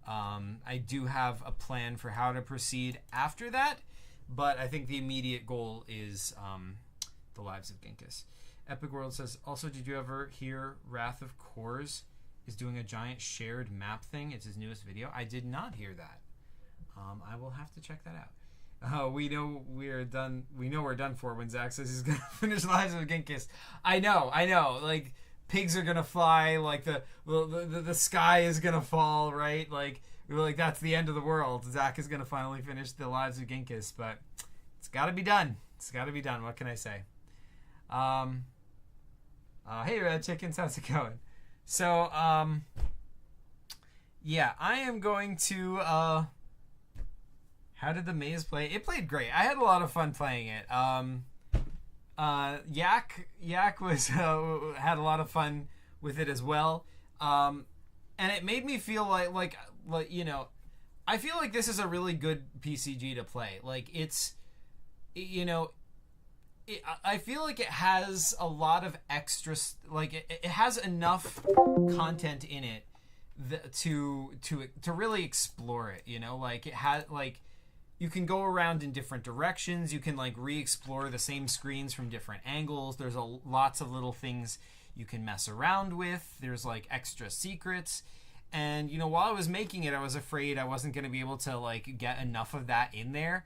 a plan for how to proceed after that, but I think the immediate goal is the Lives of Ginkis. Epic World says, also, did you ever hear Wrath of Kors is doing a giant shared map thing? It's his newest video. I did not hear that. I will have to check that out. We know we're done. We know we're done for when Zach says he's gonna finish Lives of Ginkis. I know. Like, pigs are gonna fly. Like the sky is gonna fall. Right? Like that's the end of the world. Zach is gonna finally finish the Lives of Ginkis, but it's got to be done. It's got to be done. What can I say? Hey, Red Chickens, how's it going? So, yeah, I am going to, how did the maze play? It played great. I had a lot of fun playing it. Yak was, had a lot of fun with it as well. And it made me feel like, I feel like this is a really good PCG to play. Like, it's, I feel like it has a lot of extra, like it has enough content in it to really explore it. Like it has, like, you can go around in different directions. You can like re-explore the same screens from different angles. There's lots of little things you can mess around with. There's like extra secrets. And while I was making it, I was afraid I wasn't going to be able to like get enough of that in there.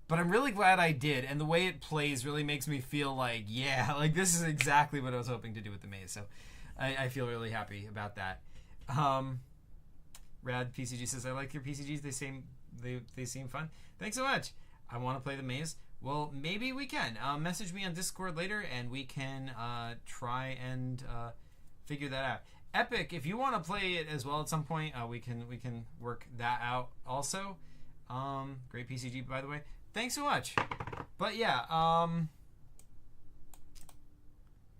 But I'm really glad I did, and the way it plays really makes me feel like, yeah, like this is exactly what I was hoping to do with the maze. So I feel really happy about that. Rad PCG says, I like your PCGs. They seem fun. Thanks so much. I want to play the maze. Well, maybe we can. Message me on Discord later, and we can try and figure that out. Epic, if you want to play it as well at some point, we can work that out also. Great PCG, by the way. Thanks so much. But yeah,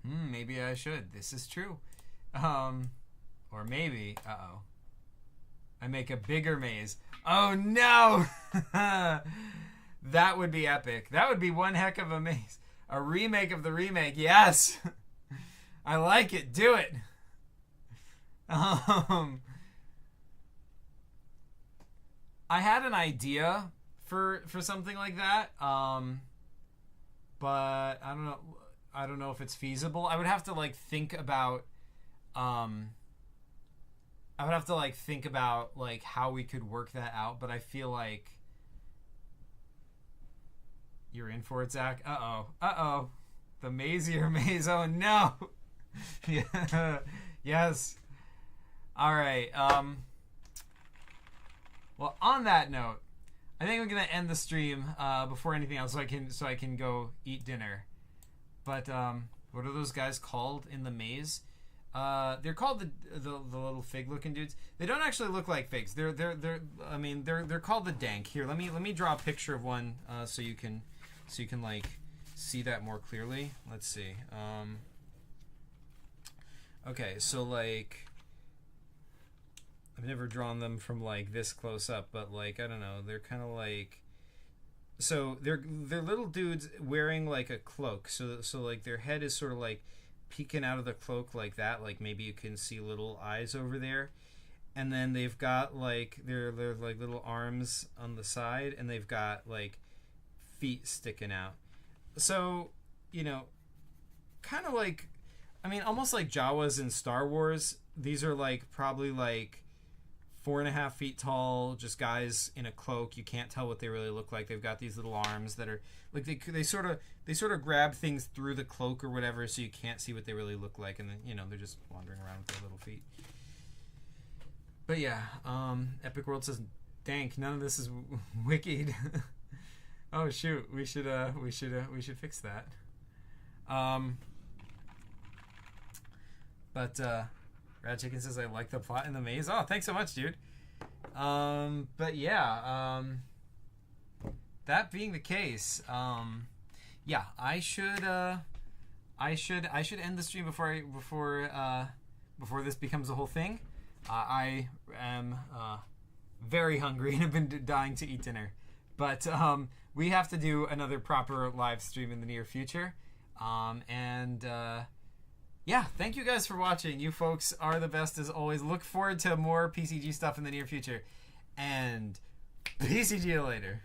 maybe I should. This is true. Or maybe, I make a bigger maze. Oh no! That would be epic. That would be one heck of a maze. A remake of the remake. Yes! I like it. Do it. I had an idea for something like that, but I don't know if it's feasible. I would have to think about like how we could work that out, but I feel like you're in for it, Zach. Uh-oh. The mazier maze. Oh no. Yeah. Yes. All right. Well, on that note, I think I'm gonna end the stream before anything else, so I can go eat dinner. But what are those guys called in the maze? They're called the little fig-looking dudes. They don't actually look like figs. They're called the dank. Here, let me draw a picture of one so you can like see that more clearly. Let's see. Okay, so like, I've never drawn them from like this close up, but like, I don't know, they're kind of like, so they're little dudes wearing like a cloak, so like their head is sort of like peeking out of the cloak like that, like maybe you can see little eyes over there, and then they've got like they're like little arms on the side, and they've got like feet sticking out. So, kind of like, I mean, almost like Jawas in Star Wars. These are like probably like 4.5 feet tall, just guys in a cloak. You can't tell what they really look like. They've got these little arms that are like they sort of grab things through the cloak or whatever, so you can't see what they really look like, and then they're just wandering around with their little feet. But yeah, Epic World says, "Dank, none of this is wicked." Oh shoot, we should fix that. But Rad Chicken says, I like the plot in the maze. Oh, thanks so much, dude. But yeah, that being the case, yeah, I should end the stream before this becomes a whole thing. I am very hungry and have been dying to eat dinner, but we have to do another proper live stream in the near future. Yeah, thank you guys for watching. You folks are the best as always. Look forward to more PCG stuff in the near future, and PCG you later.